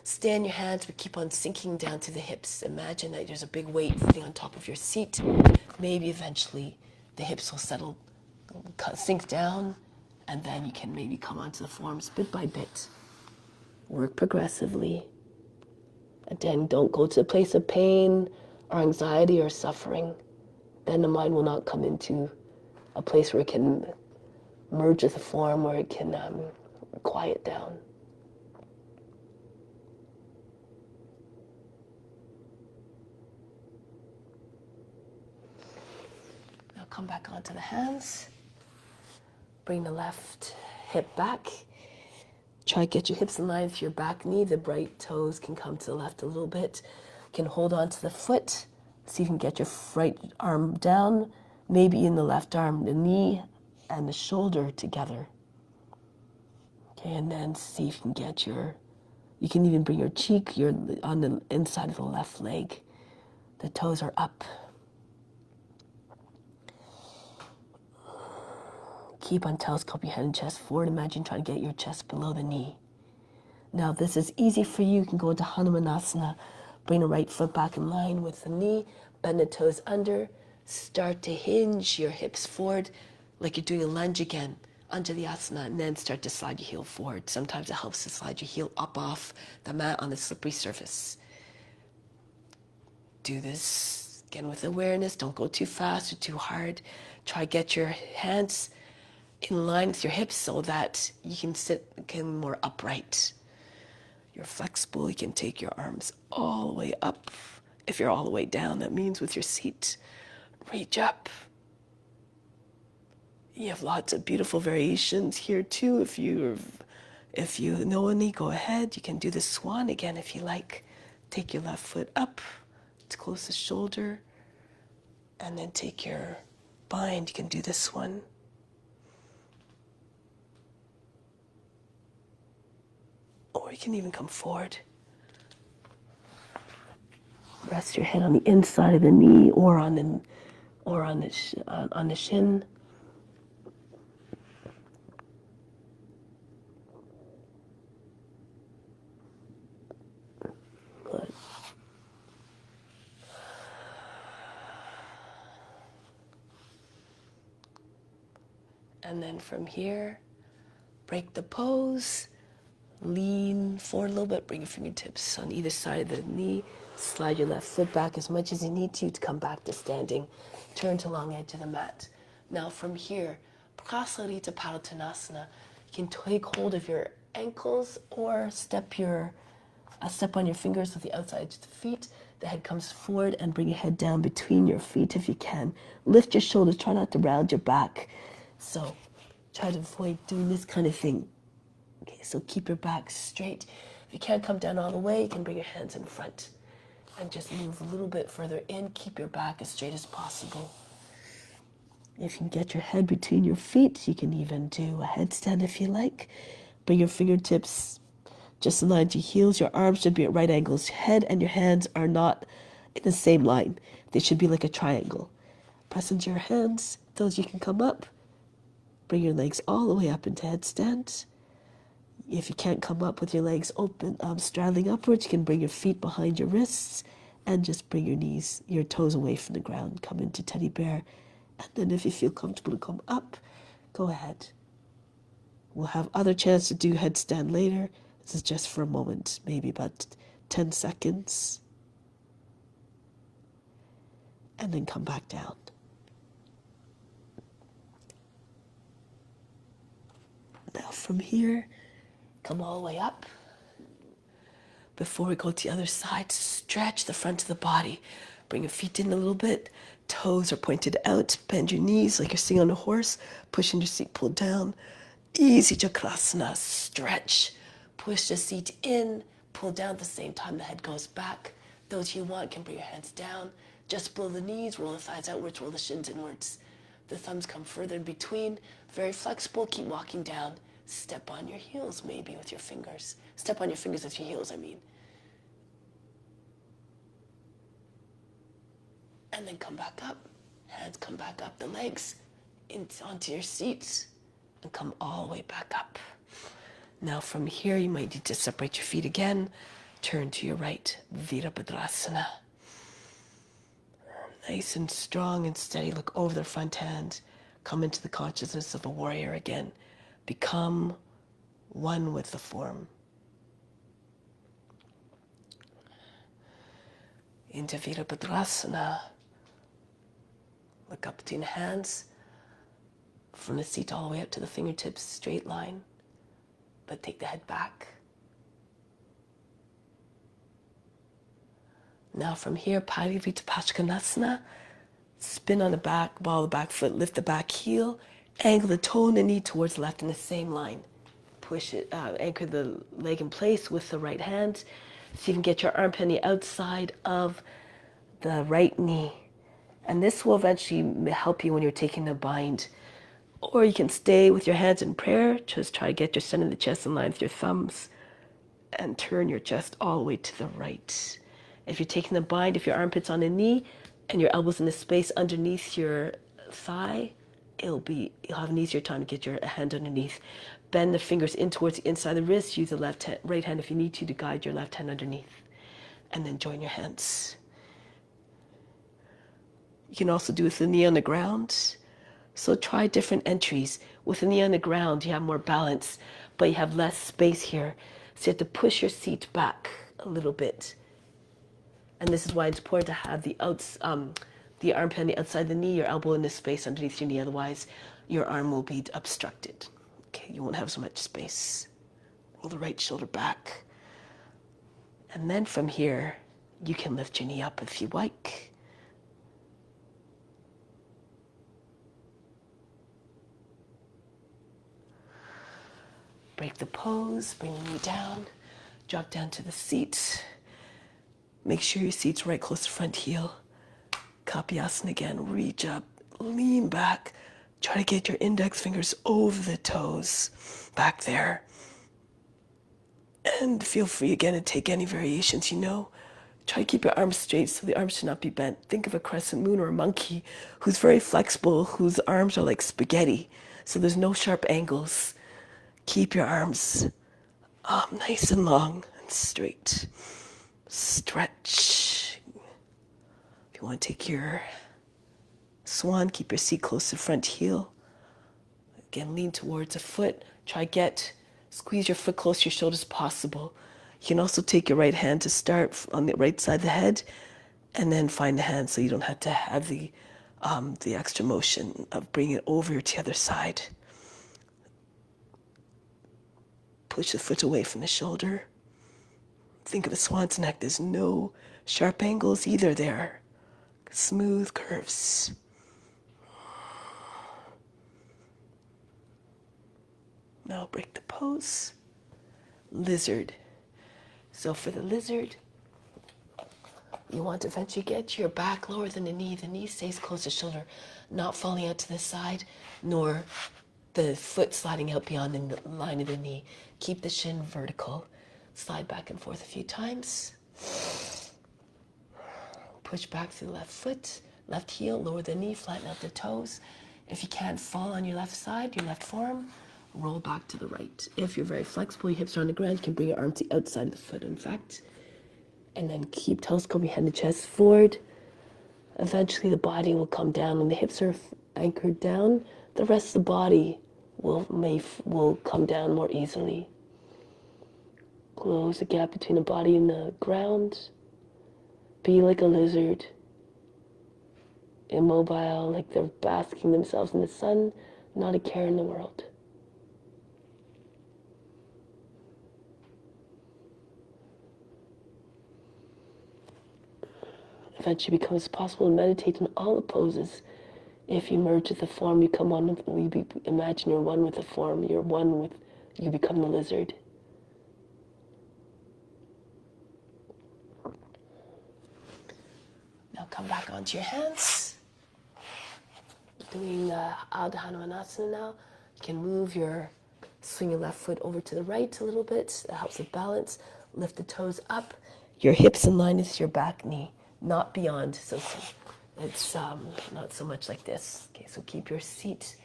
stay on your hands, but keep on sinking down to the hips. Imagine that there's a big weight sitting on top of your seat. Maybe eventually the hips will settle, sink down, and then you can maybe come onto the forearms bit by bit. Work progressively. And then don't go to a place of pain or anxiety or suffering. Then the mind will not come into a place where it can merge with the form, where it can quiet down. Now come back onto the hands. Bring the left hip back. Try to get your hips in line with your back knee. The right toes can come to the left a little bit. You can hold on to the foot. See if you can get your right arm down. Maybe in the left arm, the knee and the shoulder together. Okay, and then see if you can get you can even bring your cheek on the inside of the left leg. The toes are up. Keep on telescope your head and chest forward. Imagine trying to get your chest below the knee. Now, if this is easy for you, you can go into Hanumanasana. Bring the right foot back in line with the knee. Bend the toes under. Start to hinge your hips forward like you're doing a lunge again under the asana, and then start to slide your heel forward. Sometimes it helps to slide your heel up off the mat on the slippery surface. Do this again with awareness. Don't go too fast or too hard. Try to get your hands in line with your hips so that you can sit more upright. You're flexible. You can take your arms all the way up. If you're all the way down, that means with your seat, reach up. You have lots of beautiful variations here too. If you know any, go ahead. You can do the swan again if you like. Take your left foot up to closest shoulder, and then take your bind. You can do this one. Or you can even come forward. Rest your head on the inside of the knee or on the shin. And then from here, break the pose, lean forward a little bit, bring your fingertips on either side of the knee, slide your left foot back as much as you need to come back to standing. Turn to long edge of the mat. Now from here, Prasarita Padottanasana. You can take hold of your ankles or step on your fingers with the outside of the feet. The head comes forward and bring your head down between your feet if you can. Lift your shoulders, try not to round your back. So try to avoid doing this kind of thing. Okay, so keep your back straight. If you can't come down all the way, you can bring your hands in front and just move a little bit further in. Keep your back as straight as possible. If you can get your head between your feet, you can even do a headstand if you like. Bring your fingertips just align to your heels. Your arms should be at right angles. Your head and your hands are not in the same line. They should be like a triangle. Press into your hands. Those you can come up. Bring your legs all the way up into headstand. If you can't come up with your legs open, straddling upwards, you can bring your feet behind your wrists and just bring your toes away from the ground. Come into teddy bear. And then if you feel comfortable to come up, go ahead. We'll have other chance to do headstand later. This is just for a moment, maybe about 10 seconds. And then come back down. Now from here, come all the way up. Before we go to the other side, stretch the front of the body. Bring your feet in a little bit. Toes are pointed out. Bend your knees like you're sitting on a horse. Pushing your seat, pull down. Easy Chakrasana. Stretch. Push the seat in. Pull down at the same time the head goes back. Those you want can bring your hands down. Just below the knees. Roll the thighs outwards. Roll the shins inwards. The thumbs come further in between. Very flexible. Keep walking down. Step on your heels maybe with your fingers. Step on your fingers with your heels, I mean. And then come back up. Hands come back up the legs onto your seats and come all the way back up. Now from here, you might need to separate your feet again. Turn to your right, Virabhadrasana. Nice and strong and steady. Look over the front hand. Come into the consciousness of a warrior again. Become one with the form. Into Virabhadrasana. Look up between the hands. From the seat all the way up to the fingertips, straight line. But take the head back. Now from here, Parivita Paskanasana. Spin on the back, ball the back foot, lift the back heel. Angle the toe and the knee towards the left in the same line. Push it, anchor the leg in place with the right hand. So you can get your armpit on the outside of the right knee. And this will eventually help you when you're taking the bind. Or you can stay with your hands in prayer. Just try to get your center of the chest in line with your thumbs. And turn your chest all the way to the right. If you're taking the bind, if your armpit's on the knee and your elbows in the space underneath your thigh, you'll have an easier time to get your hand underneath. Bend the fingers in towards the inside of the wrist. Use the right hand if you need to guide your left hand underneath. And then join your hands. You can also do it with the knee on the ground. So try different entries. With the knee on the ground, you have more balance, but you have less space here. So you have to push your seat back a little bit. And this is why it's important to have the armpit on the outside of the knee, your elbow in the space underneath your knee. Otherwise, your arm will be obstructed. Okay, you won't have so much space. Roll the right shoulder back. And then from here, you can lift your knee up if you like. Break the pose, bring the knee down, drop down to the seat. Make sure your seat's right close to front heel. Kapyasana again, reach up, lean back. Try to get your index fingers over the toes, back there. And feel free again to take any variations you know. Try to keep your arms straight so the arms should not be bent. Think of a crescent moon or a monkey who's very flexible, whose arms are like spaghetti, so there's no sharp angles. Keep your arms nice and long and straight. Stretch. If you want to take your swan, keep your seat close to front heel. Again, lean towards a foot. Squeeze your foot close to your shoulder as possible. You can also take your right hand to start on the right side of the head, and then find the hand so you don't have to have the extra motion of bringing it over to the other side. Push the foot away from the shoulder. Think of a swan's neck. There's no sharp angles either there. Smooth curves. Now break the pose. Lizard. So for the lizard, you want to eventually get your back lower than the knee. The knee stays close to the shoulder, not falling out to the side, nor the foot sliding out beyond the line of the knee. Keep the shin vertical. Slide back and forth a few times. Push back through the left foot, left heel, lower the knee, flatten out the toes. If you can't fall on your left side, your left forearm, roll back to the right. If you're very flexible, your hips are on the ground, you can bring your arm to the outside of the foot, in fact. And then keep telescoping head and chest forward. Eventually the body will come down. When the hips are anchored down, the rest of the body will come down more easily. Close the gap between the body and the ground. Be like a lizard. Immobile, like they're basking themselves in the sun, not a care in the world. Eventually becomes possible to meditate in all the poses. If you merge with the form, you come one with, imagine you're one with the form, you become the lizard. Now come back onto your hands. Doing Ardha Hanumanasana now. You can swing your left foot over to the right a little bit. That helps with balance. Lift the toes up. Your hips in line with your back knee, not beyond. So it's not so much like this. Okay, so keep your seat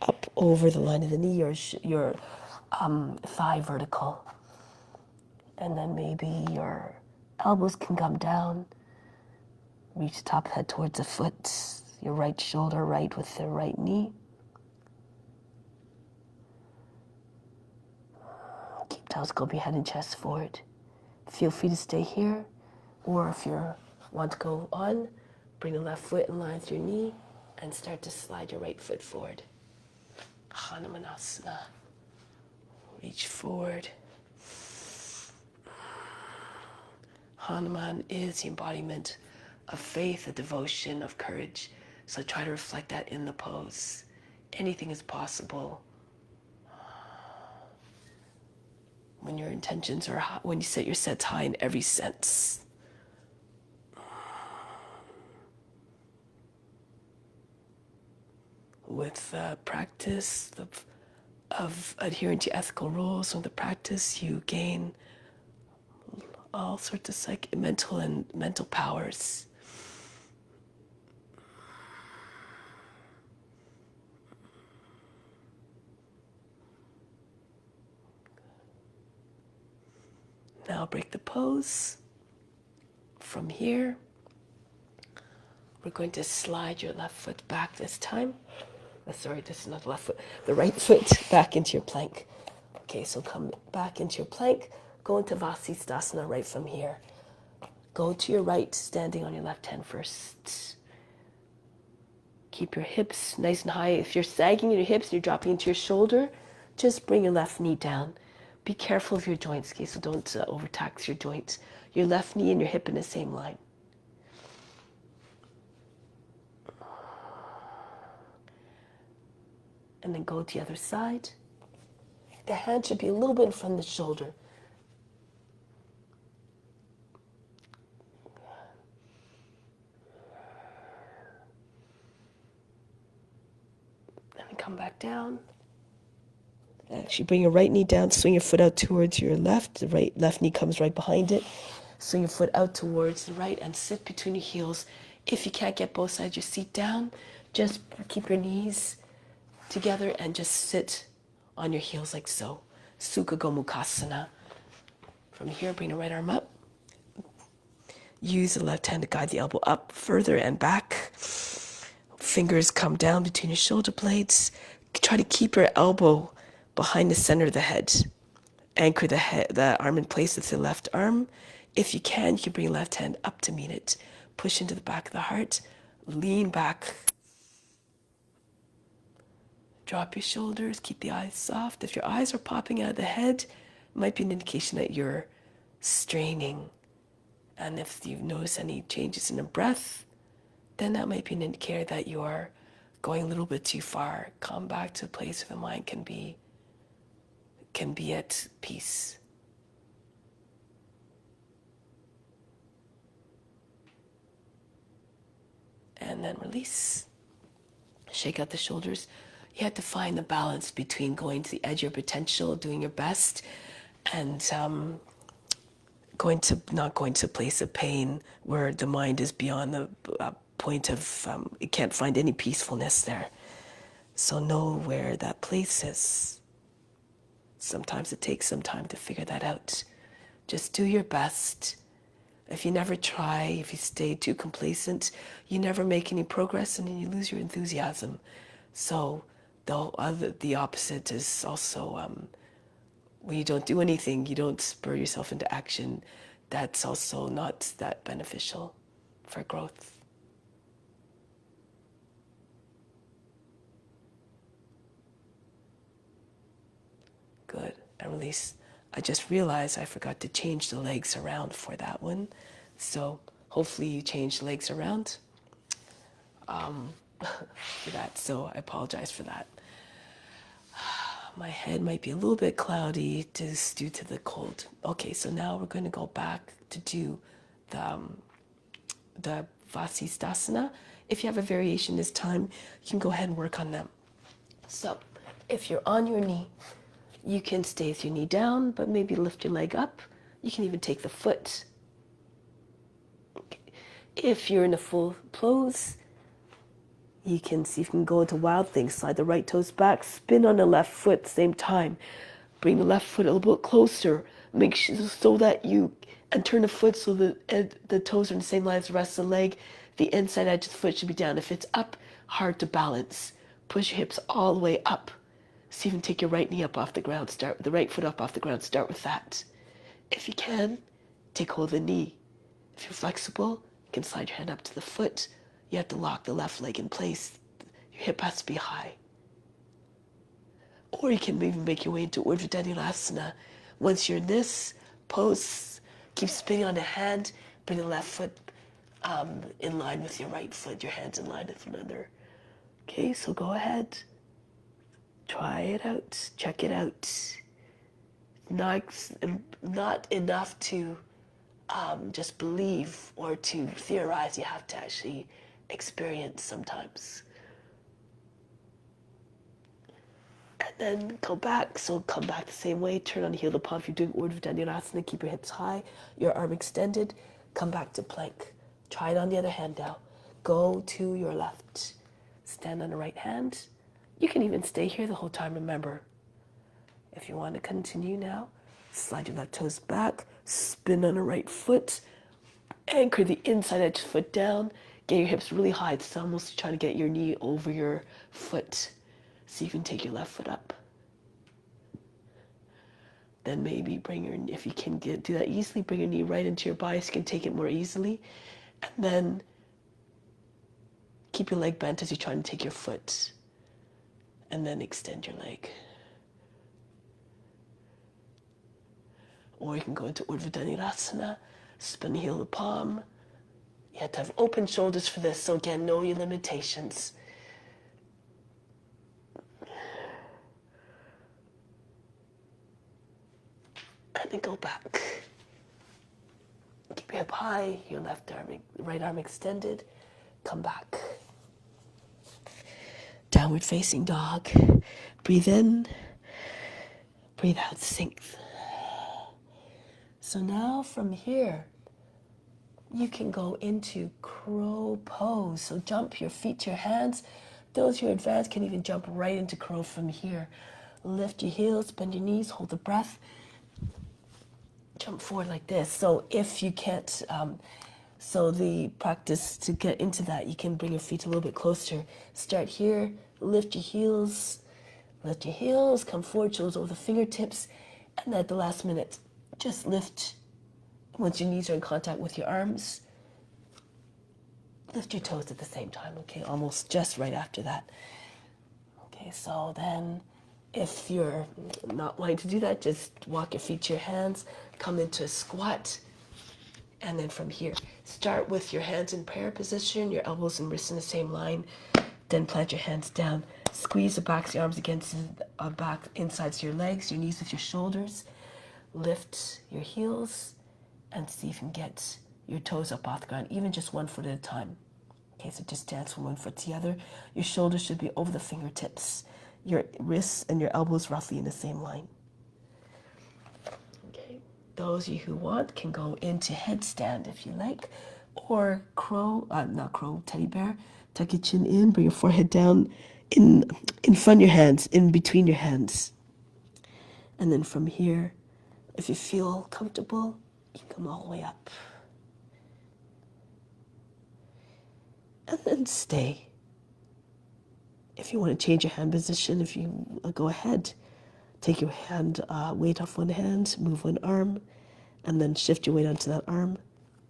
up over the line of the knee, your thigh vertical. And then maybe your elbows can come down. Reach the top of the head towards the foot. Your right shoulder right with the right knee. Keep telescoping head and chest forward. Feel free to stay here, or if you want to go on, bring the left foot in line with your knee and start to slide your right foot forward. Hanumanasana. Reach forward. Hanuman is the embodiment of faith, of devotion, of courage. So try to reflect that in the pose. Anything is possible when your intentions are high, when you set your sets high in every sense. With practice of adhering to ethical rules, with the practice you gain all sorts of mental powers. Now break the pose. From here, we're going to slide your left foot back this time. Sorry, this is not the left foot. The right foot back into your plank. Okay, so come back into your plank. Go into Vasisthasana right from here. Go to your right, standing on your left hand first. Keep your hips nice and high. If you're sagging in your hips and you're dropping into your shoulder, just bring your left knee down. Be careful of your joints, okay, so don't overtax your joints. Your left knee and your hip in the same line. And then go to the other side. The hand should be a little bit in front of the shoulder. And then come back down. Actually, bring your right knee down, swing your foot out towards your left. The left knee comes right behind it. Swing your foot out towards the right and sit between your heels. If you can't get both sides of your seat down, just keep your knees together and just sit on your heels like so. Sukha Gomukhasana. From here, bring the right arm up. Use the left hand to guide the elbow up further and back. Fingers come down between your shoulder blades. try to keep your elbow behind the center of the head. Anchor the arm in place with the left arm. If you can bring your left hand up to meet it. Push into the back of the heart. Lean back. Drop your shoulders. Keep the eyes soft. If your eyes are popping out of the head, it might be an indication that you're straining. And if you notice any changes in the breath, then that might be an indicator that you're going a little bit too far. Come back to a place where the mind can be at peace. And then release. Shake out the shoulders. You have to find the balance between going to the edge of your potential, doing your best, and not going to a place of pain where the mind is beyond the point of it can't find any peacefulness there. So know where that place is. Sometimes it takes some time to figure that out. Just do your best. If you never try, if you stay too complacent, you never make any progress and then you lose your enthusiasm. So the opposite is also when you don't do anything, you don't spur yourself into action, that's also not that beneficial for growth. Good. And release. I just realized I forgot to change the legs around for that one. So hopefully you change the legs around for that. So I apologize for that. My head might be a little bit cloudy just due to the cold. Okay, so now we're going to go back to do the Vasisthasana. If you have a variation this time, you can go ahead and work on them. So if you're on your knee, you can stay with your knee down, but maybe lift your leg up. You can even take the foot. Okay. If you're in a full pose, you can see if you can go into wild things. Slide the right toes back, spin on the left foot same time. Bring the left foot a little bit closer. Make sure so that and turn the foot so that the toes are in the same line as the rest of the leg. The inside edge of the foot should be down. If it's up, hard to balance. Push your hips all the way up. So you can take your right knee up off the ground. Start with the right foot up off the ground. Start with that. If you can, take hold of the knee. If you're flexible, you can slide your hand up to the foot. You have to lock the left leg in place. Your hip has to be high. Or you can maybe make your way into Urdhva Dhanurasana. Once you're in this pose, keep spinning on the hand. Bring the left foot in line with your right foot. Your hands in line with another. Okay, so go ahead. Try it out. Check it out. Not enough to just believe or to theorize. You have to actually experience sometimes. And then go back. So come back the same way. Turn on the heel of the palm. If you're doing Urdhva Dhanurasana, keep your hips high, your arm extended. Come back to plank. Try it on the other hand now. Go to your left. Stand on the right hand. You can even stay here the whole time, remember. If you want to continue now, slide your left toes back, spin on the right foot, anchor the inside edge foot down, get your hips really high. It's almost trying to get your knee over your foot so you can take your left foot up. Then maybe if you can do that easily, bring your knee right into your body so you can take it more easily. And then keep your leg bent as you're trying to take your foot. And then extend your leg. Or you can go into Urdhva Dhanurasana, spin the heel of the palm. You have to have open shoulders for this, so again, know your limitations. And then go back. Keep your hip high, your right arm extended. Come back. Downward facing dog. Breathe in, breathe out, sink. So now from here, you can go into crow pose. So jump your feet to your hands. Those who are advanced can even jump right into crow from here. Lift your heels, bend your knees, hold the breath. Jump forward like this. So if you can't, so the practice to get into that, you can bring your feet a little bit closer. Start here, lift your heels, Lift your heels, come forward, shoulders over the fingertips, and at the last minute, just lift. Once your knees are in contact with your arms, lift your toes at the same time, okay? Almost just right after that. Okay, so then if you're not wanting to do that, just walk your feet to your hands, come into a squat, and then from here, start with your hands in prayer position, your elbows and wrists in the same line, then plant your hands down. Squeeze the backs of your arms against back insides of your legs, your knees with your shoulders. Lift your heels and see if you can get your toes up off the ground, even just 1 foot at a time. Okay, so just dance from 1 foot to the other. Your shoulders should be over the fingertips. Your wrists and your elbows roughly in the same line. Okay, those of you who want can go into headstand if you like, or teddy bear. Tuck your chin in, bring your forehead down in front of your hands, in between your hands. And then from here, if you feel comfortable, you come all the way up. And then stay. If you want to change your hand position, if you go ahead, take your hand, weight off one hand, move one arm, and then shift your weight onto that arm,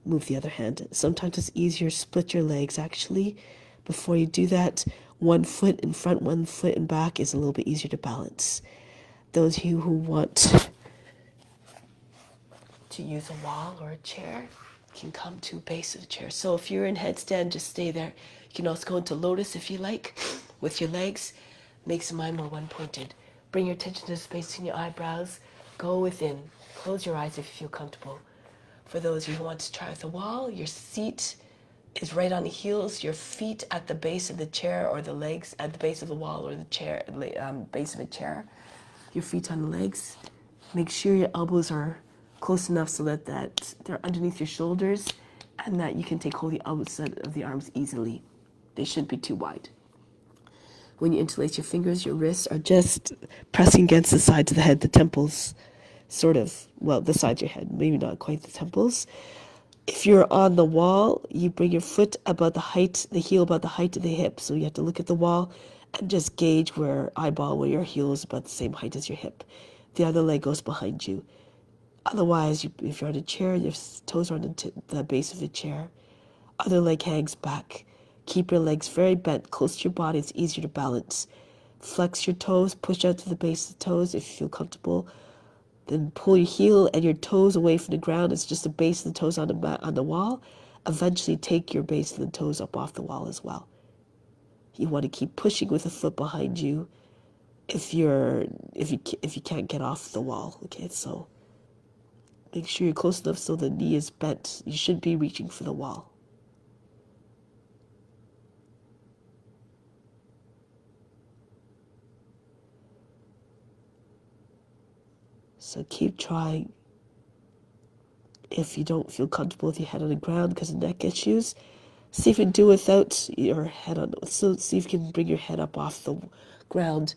move the other hand. Sometimes it's easier to split your legs actually. Before you do that, 1 foot in front, 1 foot in back is a little bit easier to balance. Those of you who want to use a wall or a chair can come to base of the chair. So if you're in headstand, just stay there. You can also go into lotus if you like, with your legs. Makes the mind more one-pointed. Bring your attention to the space in your eyebrows. Go within. Close your eyes if you feel comfortable. For those of you who want to try with the wall, your seat is right on the heels, your feet at the base of the chair, or the legs at the base of the wall or the chair, base of a chair. Your feet on the legs. Make sure your elbows are close enough so that they're underneath your shoulders and that you can take hold of the outside of the arms easily. They shouldn't be too wide. When you interlace your fingers, your wrists are just pressing against the sides of the head, the temples, sort of, well, the sides of your head, maybe not quite the temples. If you're on the wall, you bring your foot about the height, the heel about the height of the hip. So you have to look at the wall and just gauge where your heel is about the same height as your hip. The other leg goes behind you. Otherwise, if you're on a chair, your toes are on the base of the chair. Other leg hangs back. Keep your legs very bent, close to your body. It's easier to balance. Flex your toes, push out to the base of the toes if you feel comfortable. Then pull your heel and your toes away from the ground. It's just the base of the toes on the wall. Eventually, take your base of the toes up off the wall as well. You want to keep pushing with the foot behind you if you can't get off the wall. Okay, so make sure you're close enough so the knee is bent. You should be reaching for the wall. So keep trying. If you don't feel comfortable with your head on the ground because of neck issues, see if you can do without your head on. So see if you can bring your head up off the ground.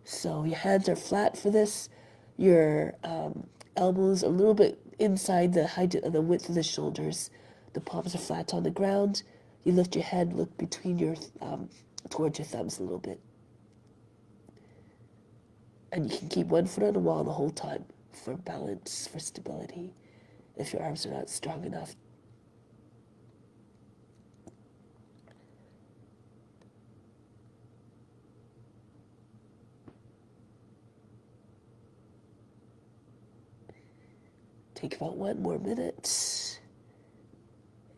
So your hands are flat for this. Your elbows a little bit inside the height of the width of the shoulders. The palms are flat on the ground. You lift your head, look between your towards your thumbs a little bit. And you can keep 1 foot on the wall the whole time for balance, for stability, if your arms are not strong enough. Take about 1 more minute.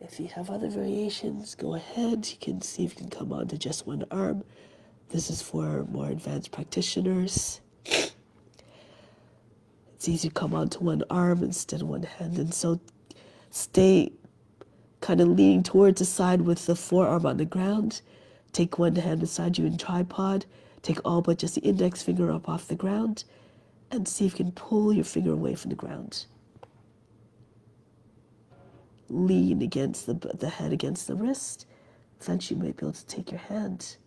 If you have other variations, go ahead. You can see if you can come on to just one arm. This is for more advanced practitioners. It's easy to come onto one arm instead of one hand. And so stay kind of leaning towards the side with the forearm on the ground. Take one hand beside you in tripod. Take all but just the index finger up off the ground. And see if you can pull your finger away from the ground. Lean against the head against the wrist. Eventually you might be able to take your hand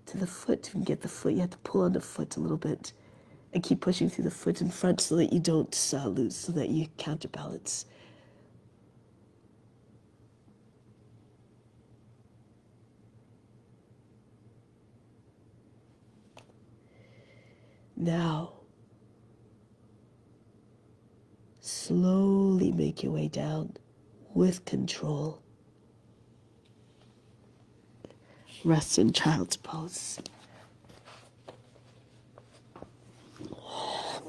to the foot. If you can get the foot, you have to pull on the foot a little bit and keep pushing through the foot in front so that you don't lose, so that you counterbalance. Now, slowly make your way down with control. Rest in child's pose.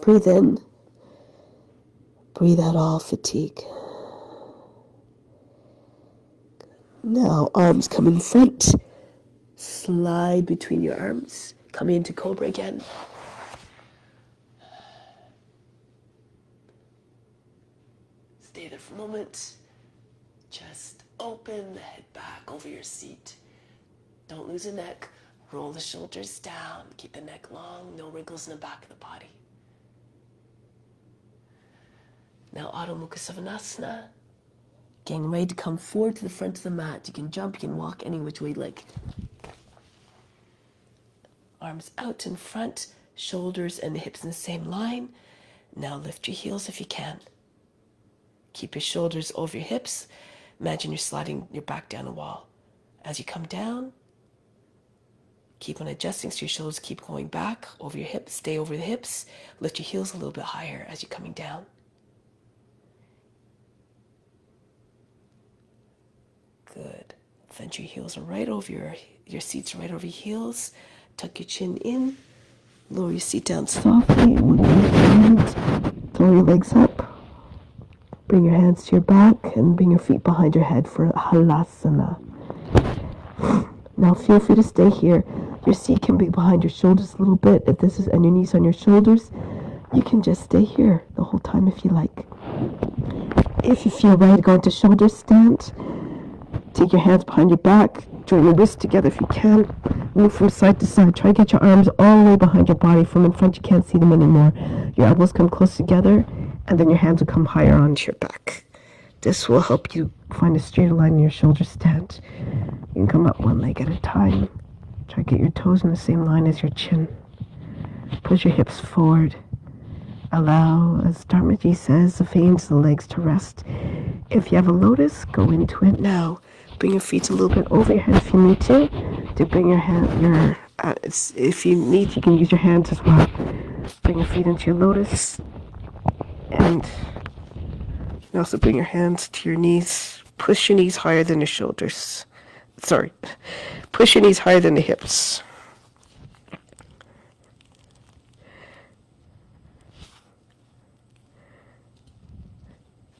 Breathe in. Breathe out all fatigue. Now, arms come in front. Slide between your arms. Come into cobra again. Stay there for a moment. Just open the head back over your seat. Don't lose a neck. Roll the shoulders down. Keep the neck long. No wrinkles in the back of the body. Now, Adho Mukha Savasana. Getting ready to come forward to the front of the mat. You can jump, you can walk any which way you like. Arms out in front, shoulders and the hips in the same line. Now lift your heels if you can. Keep your shoulders over your hips. Imagine you're sliding your back down a wall. As you come down, keep on adjusting so your shoulders keep going back over your hips. Stay over the hips. Lift your heels a little bit higher as you're coming down. Good. Bend your heels right over your seats, right over your heels. Tuck your chin in. Lower your seat down softly. Throw your legs up. Bring your hands to your back and bring your feet behind your head for halasana. Now feel free to stay here. Your seat can be behind your shoulders a little bit. If this is and your knees on your shoulders, you can just stay here the whole time if you like. If you feel ready to go into shoulder stand, take your hands behind your back, join your wrists together if you can, move from side to side. Try to get your arms all the way behind your body. From in front, you can't see them anymore. Your elbows come close together, and then your hands will come higher onto your back. This will help you find a straight line in your shoulder stand. You can come up one leg at a time. Try to get your toes in the same line as your chin. Push your hips forward. Allow, as Dharmaji says, the veins of the legs to rest. If you have a lotus, go into it now. Bring your feet a little bit over your head if you need to bring your hand, if you need, you can use your hands as well. Bring your feet into your lotus, and you also bring your hands to your knees. Push your knees higher than your shoulders. Push your knees higher than the hips.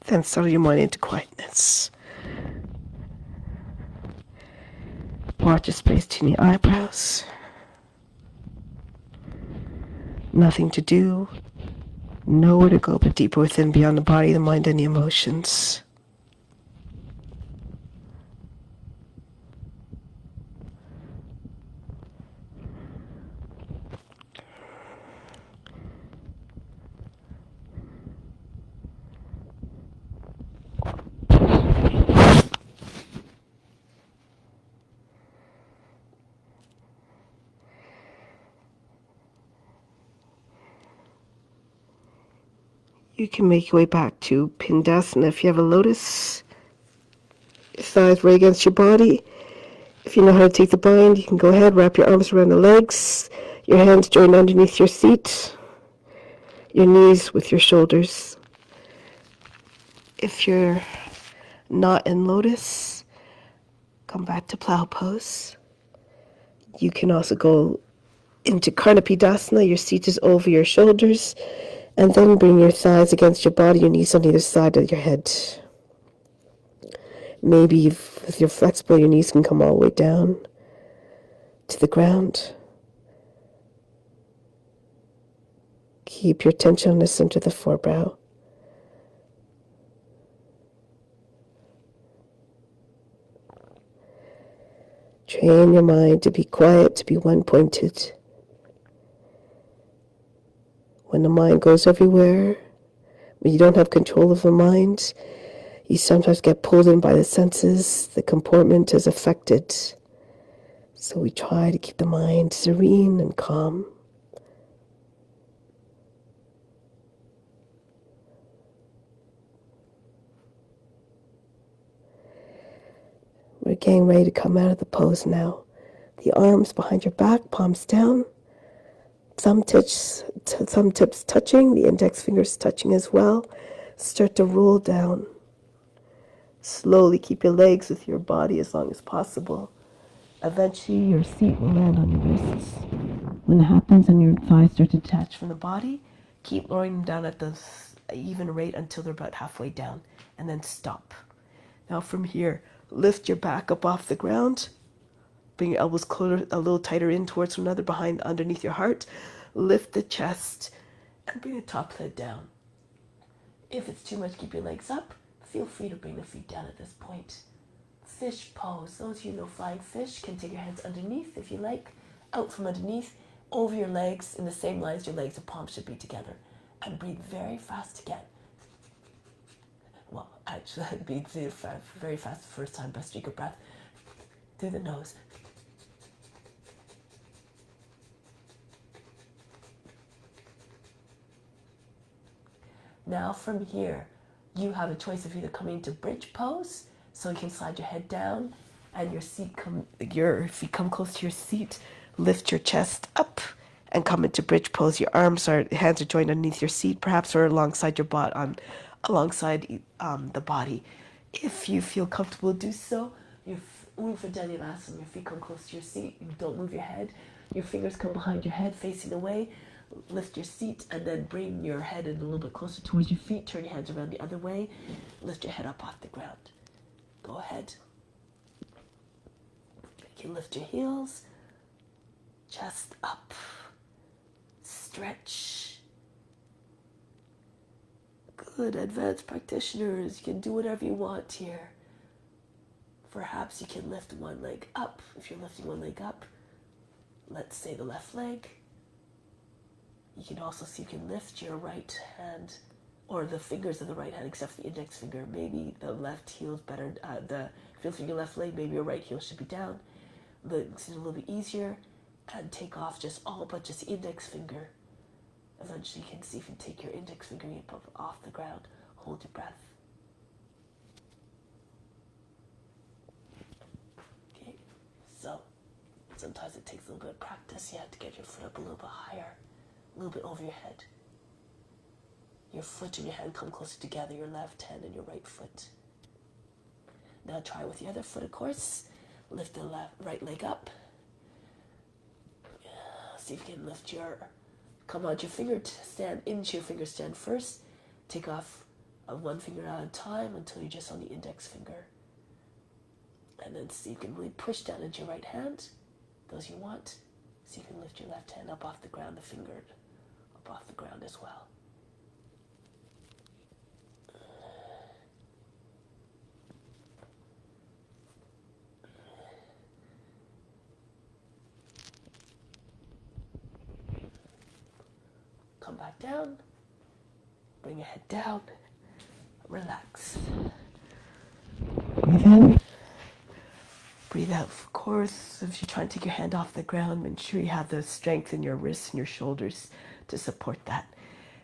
Then settle your mind into quietness. Watch the space between the eyebrows. Nothing to do. Nowhere to go but deeper within, beyond the body, the mind, and the emotions. You can make your way back to Pindasana if you have a lotus. Your thighs right against your body. If you know how to take the bind, you can go ahead, wrap your arms around the legs. Your hands join underneath your seat. Your knees with your shoulders. If you're not in lotus, come back to plow pose. You can also go into Karnapidasana. Your seat is over your shoulders. And then bring your thighs against your body, your knees on either side of your head. Maybe if you're flexible, your knees can come all the way down to the ground. Keep your attention on the center of the forebrow. Train your mind to be quiet, to be one-pointed. When the mind goes everywhere, when you don't have control of the mind, you sometimes get pulled in by the senses. The comportment is affected. So we try to keep the mind serene and calm. We're getting ready to come out of the pose now. The arms behind your back, palms down. Thumb tips thumb tips touching, the index fingers touching as well. Start to roll down. Slowly keep your legs with your body as long as possible. Eventually, your seat will land on your wrists. When it happens and your thighs start to detach from the body, keep lowering them down at the even rate until they're about halfway down, and then stop. Now from here, lift your back up off the ground. Bring your elbows closer, a little tighter in towards one another, underneath your heart. Lift the chest, and bring the top head down. If it's too much, keep your legs up. Feel free to bring the feet down at this point. Fish pose. Those of you who know flying fish can take your hands underneath if you like, out from underneath, over your legs in the same lines your legs and palms should be together. And breathe very fast again. Well, actually, breathe very fast the first time. Best take a breath through the nose. Now from here, you have a choice of either coming into bridge pose, so you can slide your head down, and your feet come close to your seat, lift your chest up, and come into bridge pose. Your hands are joined underneath your seat, perhaps, or alongside your alongside the body. If you feel comfortable, do so. You move for Dharma, your feet come close to your seat. You don't move your head. Your fingers come behind your head, facing away. Lift your seat and then bring your head in a little bit closer towards your feet. Turn your hands around the other way. Lift your head up off the ground. Go ahead. You can lift your heels. Chest up. Stretch. Good. Advanced practitioners, you can do whatever you want here. Perhaps you can lift one leg up. If you're lifting one leg up, let's say the left leg. You can also see if you can lift your right hand, or the fingers of the right hand, except for the index finger. Maybe the left heel is better. If you're lifting your left leg, maybe your right heel should be down. Makes it a little bit easier. And take off just the index finger. Eventually you can see if you take your index finger up off the ground. Hold your breath. Okay, so sometimes it takes a little bit of practice. You have to get your foot up a little bit higher. A little bit over your head. Your foot and your hand come closer together, your left hand and your right foot. Now try with the other foot, of course. Lift the right leg up. See if you can come out your finger stand, into your finger stand first. Take off one finger at a time until you're just on the index finger. And then see if you can really push down into your right hand, those you want. See if you can lift your left hand up off the ground, the finger up off the ground as well. Come back down. Bring your head down. Relax. Breathe in. Breathe out, of course. If you're trying to take your hand off the ground, make sure you have the strength in your wrists and your shoulders to support that.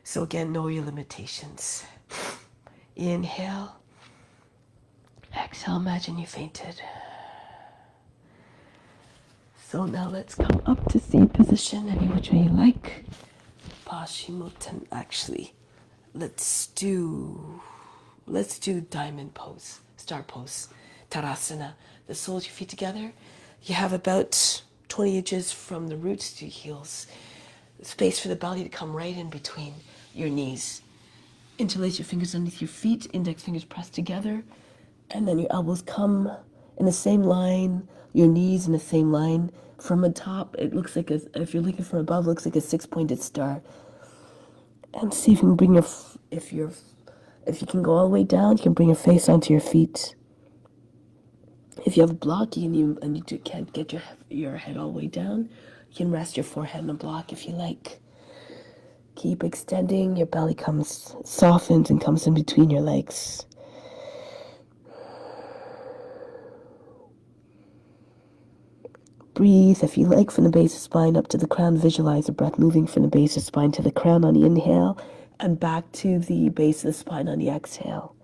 So again, know your limitations. Inhale. Exhale, imagine you fainted. So now let's come up to seat position, any which way you like. Paschimottan, actually. Let's do diamond pose, star pose, Tadasana. The soles of your feet together. You have about 20 inches from the roots to your heels. Space for the belly to come right in between your knees. Interlace your fingers underneath your feet, index fingers pressed together, and then your elbows come in the same line, your knees in the same line. From the top, it looks like if you're looking from above, it looks like a 6-pointed star. And see if you can bring if you can go all the way down, you can bring your face onto your feet. If you have a block and you can't get your head all the way down, you can rest your forehead on a block if you like. Keep extending, your belly softens and comes in between your legs. Breathe, if you like, from the base of the spine up to the crown. Visualize the breath moving from the base of the spine to the crown on the inhale and back to the base of the spine on the exhale.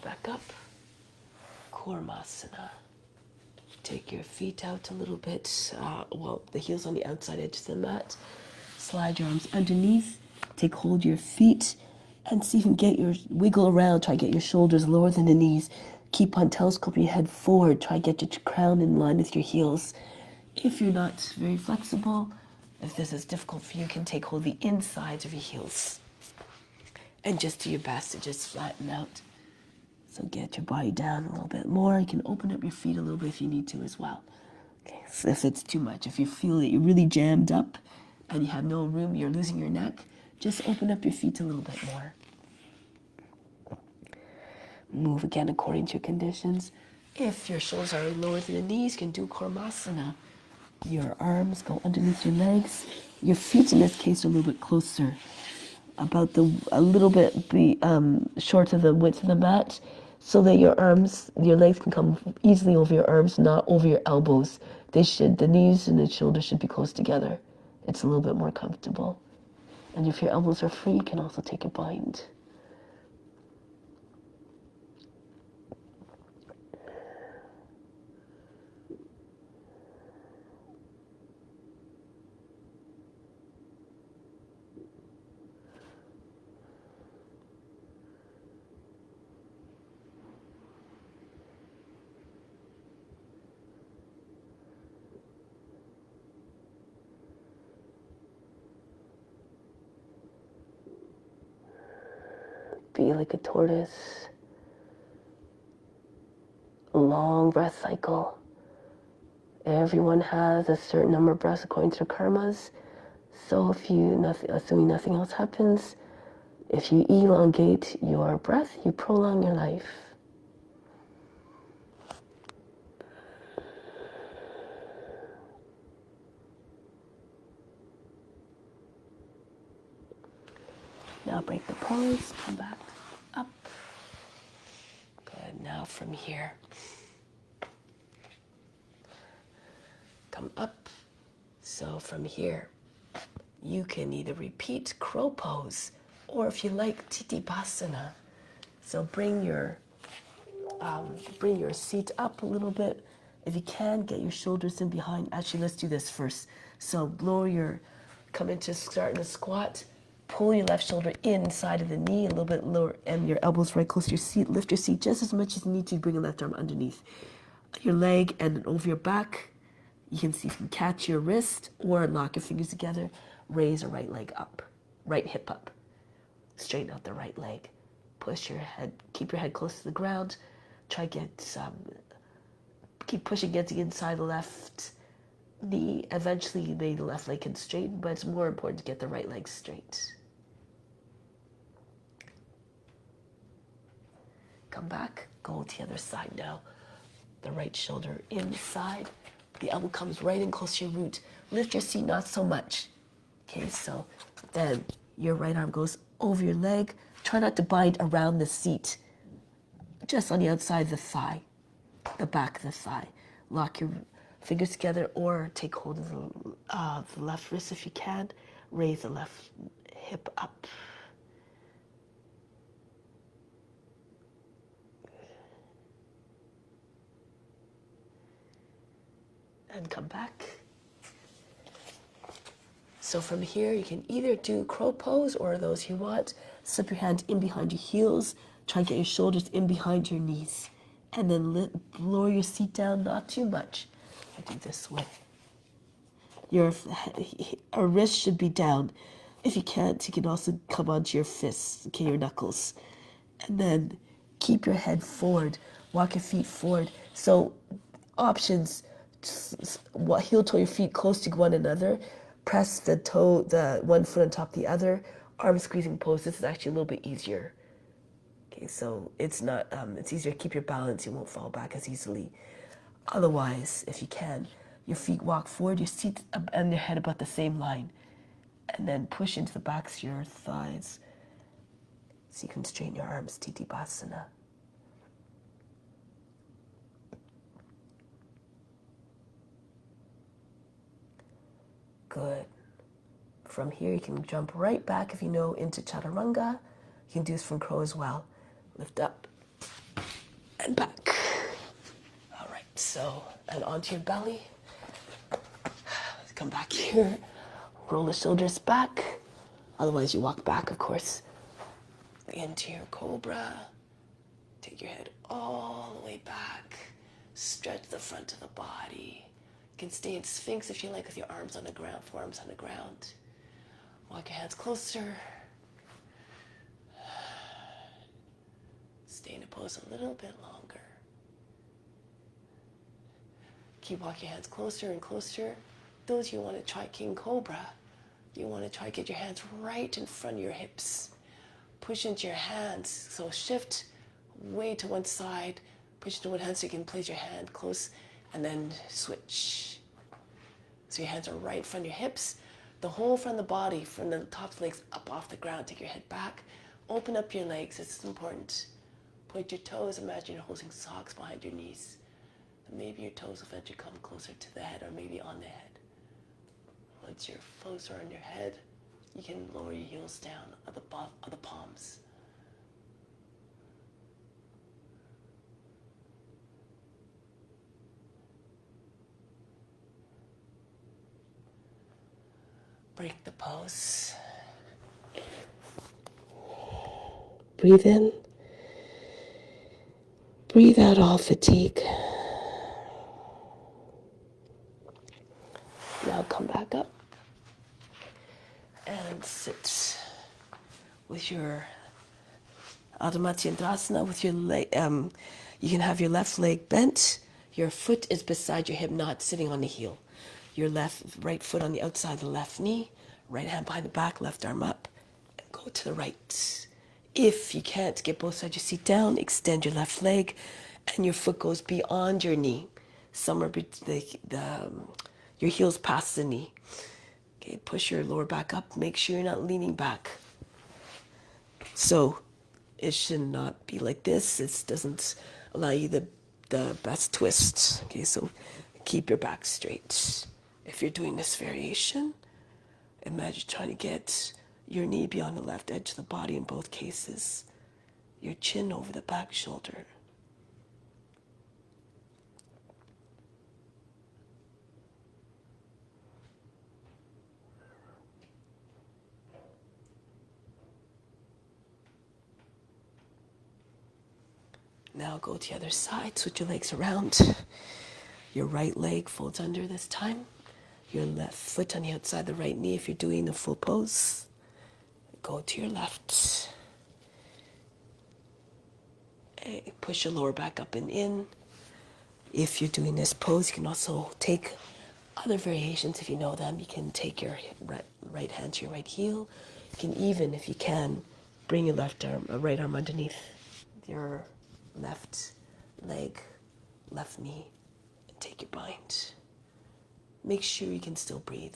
back up. Kurmasana. Take your feet out a little bit. The heels on the outside edge of the mat. Slide your arms underneath. Take hold of your feet and see if you can get your wiggle around. Try to get your shoulders lower than the knees. Keep on telescoping your head forward. Try to get your crown in line with your heels. If you're not very flexible, if this is difficult for you, you can take hold of the insides of your heels. And just do your best to just flatten out. So get your body down a little bit more. You can open up your feet a little bit if you need to as well. Okay, so if it's too much, if you feel that you're really jammed up and you have no room, you're losing your neck, just open up your feet a little bit more. Move again according to your conditions. If your shoulders are lower than the knees, you can do Kurmasana. Your arms go underneath your legs. Your feet in this case are a little bit closer, about a little bit short of the width of the mat, so that your legs can come easily over your arms, not over your elbows. The knees and the shoulders should be close together. It's a little bit more comfortable. And if your elbows are free, you can also take a bind. Be like a tortoise. Long breath cycle. Everyone has a certain number of breaths according to their karmas. So assuming nothing else happens, if you elongate your breath, you prolong your life. Now break the pose, come back up. Good, now from here, come up. So from here, you can either repeat crow pose, or if you like, Titipasana. So bring your seat up a little bit. If you can, get your shoulders in behind. Actually, let's do this first. So come into start in a squat. Pull your left shoulder inside of the knee, a little bit lower, and your elbows right close to your seat. Lift your seat just as much as you need to. Bring your left arm underneath your leg and over your back. You can see if you can catch your wrist or lock your fingers together. Raise your right leg up, right hip up. Straighten out the right leg. Keep your head close to the ground. Keep pushing against the inside of the left knee. Eventually, maybe the left leg can straighten, but it's more important to get the right leg straight. Come back, go to the other side now. The right shoulder inside. The elbow comes right in close to your root. Lift your seat, not so much. Okay, so then your right arm goes over your leg. Try not to bind around the seat, just on the outside of the thigh, the back of the thigh. Lock your fingers together or take hold of the left wrist if you can. Raise the left hip up. And come back. So from here, you can either do crow pose, or those you want, slip your hand in behind your heels, try to get your shoulders in behind your knees, and then lower your seat down, not too much. I do this way. Your wrist should be down. If you can't, you can also come onto your fists, okay, your knuckles. And then keep your head forward, walk your feet forward. So options, heel toe your feet close to one another, press the one foot on top of the other, arm squeezing pose. This is actually a little bit easier. Okay, so it's not, it's easier to keep your balance, you won't fall back as easily. Otherwise, if you can, your feet walk forward, your seat and your head about the same line, and then push into the backs of your thighs so you can straighten your arms, Titipasana. Good. From here, you can jump right back if you know into Chaturanga. You can do this from crow as well. Lift up. and back. All right, so, and onto your belly. Come back here, roll the shoulders back. Otherwise you walk back, of course, into your cobra. Take your head all the way back. Stretch the front of the body. You can stay in Sphinx if you like, with your arms on the ground, forearms on the ground. Walk your hands closer. Stay in a pose a little bit longer. Keep walking your hands closer and closer. Those you want to try King Cobra, you want to try get your hands right in front of your hips. Push into your hands. So shift way to one side. Push into one hand so you can place your hand close and then switch. So your hands are right in front of your hips. The whole front of the body, from the top of the legs up off the ground. Take your head back. Open up your legs. This is important. Point your toes. Imagine you're holding socks behind your knees. And maybe your toes will eventually come closer to the head or maybe on the head. Once your toes are on your head, you can lower your heels down at the bottom of the palms. Break the pose. Breathe in. Breathe out all fatigue. Now come back up and sit with your Adho Matsyendrasana with your leg. You can have your left leg bent. Your foot is beside your hip, not sitting on the heel. Your right foot on the outside of the left knee, right hand behind the back, left arm up, and go to the right. If you can't get both sides of your seat down, extend your left leg, and your foot goes beyond your knee, somewhere your heels past the knee. Okay, push your lower back up. Make sure you're not leaning back. So it should not be like this. It doesn't allow you the best twist. Okay, so keep your back straight. If you're doing this variation, imagine trying to get your knee beyond the left edge of the body in both cases. Your chin over the back shoulder. Now go to the other side, switch your legs around. Your right leg folds under this time. Your left foot on the outside of the right knee if you're doing the full pose. Go to your left. And push your lower back up and in. If you're doing this pose, you can also take other variations if you know them. You can take your right hand to your right heel. You can even, if you can, bring your right arm underneath your left leg, left knee, and take your bind. Make sure you can still breathe.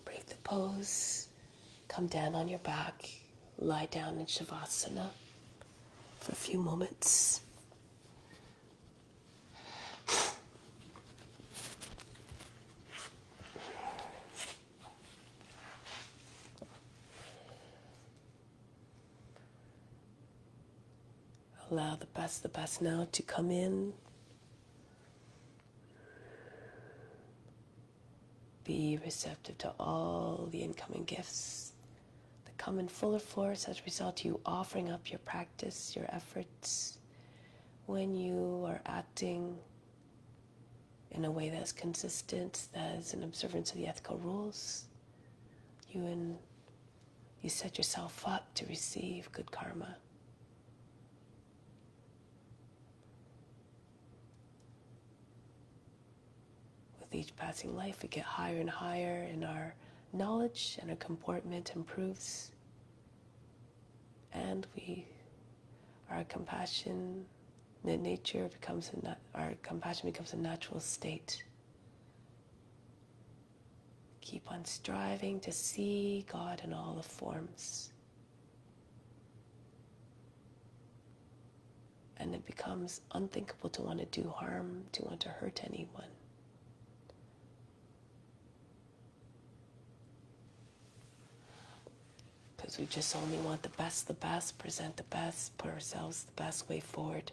Break the pose. Come down on your back. Lie down in Shavasana for a few moments. Allow the best now to come in. Be receptive to all the incoming gifts that come in fuller force as a result of you offering up your practice, your efforts, when you are acting in a way that's consistent, that is in observance of the ethical rules. You set yourself up to receive good karma. With each passing life, we get higher and higher in our knowledge, and our comportment improves. And our compassion becomes a natural state. Keep on striving to see God in all the forms. And it becomes unthinkable to want to do harm, to want to hurt anyone. Because we just only want the best, present the best, put ourselves the best way forward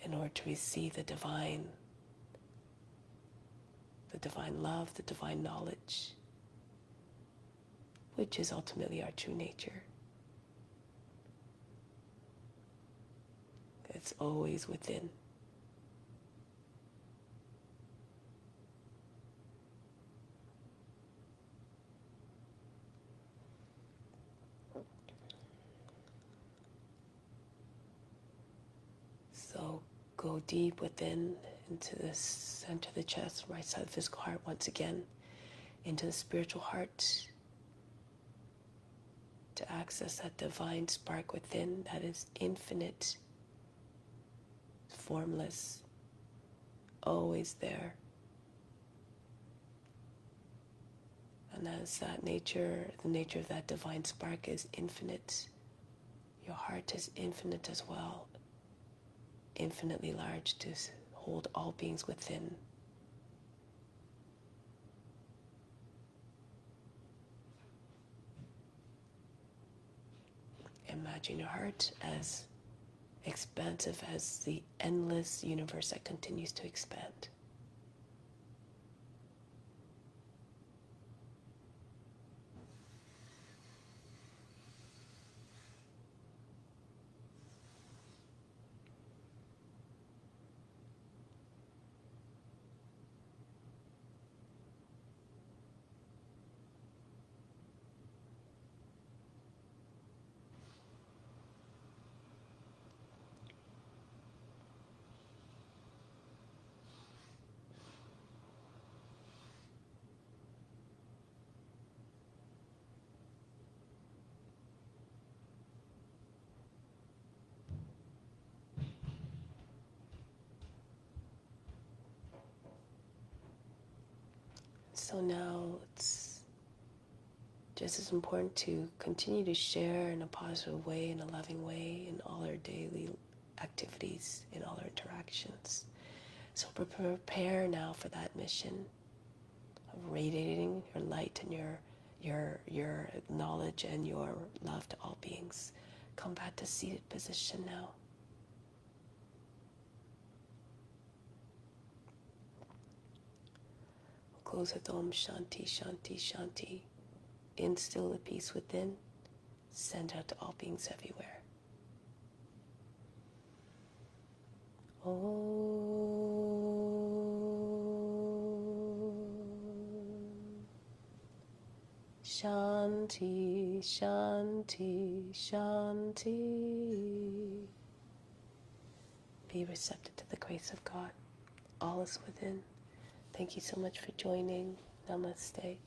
in order to receive the divine love, the divine knowledge, which is ultimately our true nature. It's always within. So go deep within, into the center of the chest, right side of the physical heart once again, into the spiritual heart, to access that divine spark within that is infinite, formless, always there. And as that nature, the nature of that divine spark is infinite, your heart is infinite as well, infinitely large to hold all beings within. Imagine your heart as expansive as the endless universe that continues to expand. So now it's just as important to continue to share in a positive way, in a loving way, in all our daily activities, in all our interactions. So prepare now for that mission of radiating your light and your knowledge and your love to all beings. Come back to seated position now. Close with Om Shanti, Shanti, Shanti. Instill the peace within. Send out to all beings everywhere. Om Shanti, Shanti, Shanti. Be receptive to the grace of God. All is within. Thank you so much for joining. Namaste.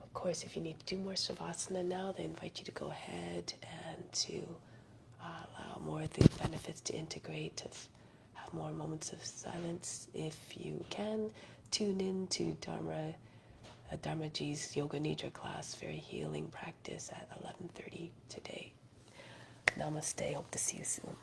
Of course, if you need to do more Savasana now, they invite you to go ahead and to allow more of the benefits to integrate, to have more moments of silence. If you can, tune in to Dharma Ji's Yoga Nidra class, very healing practice at 11:30 today. Namaste. Hope to see you soon.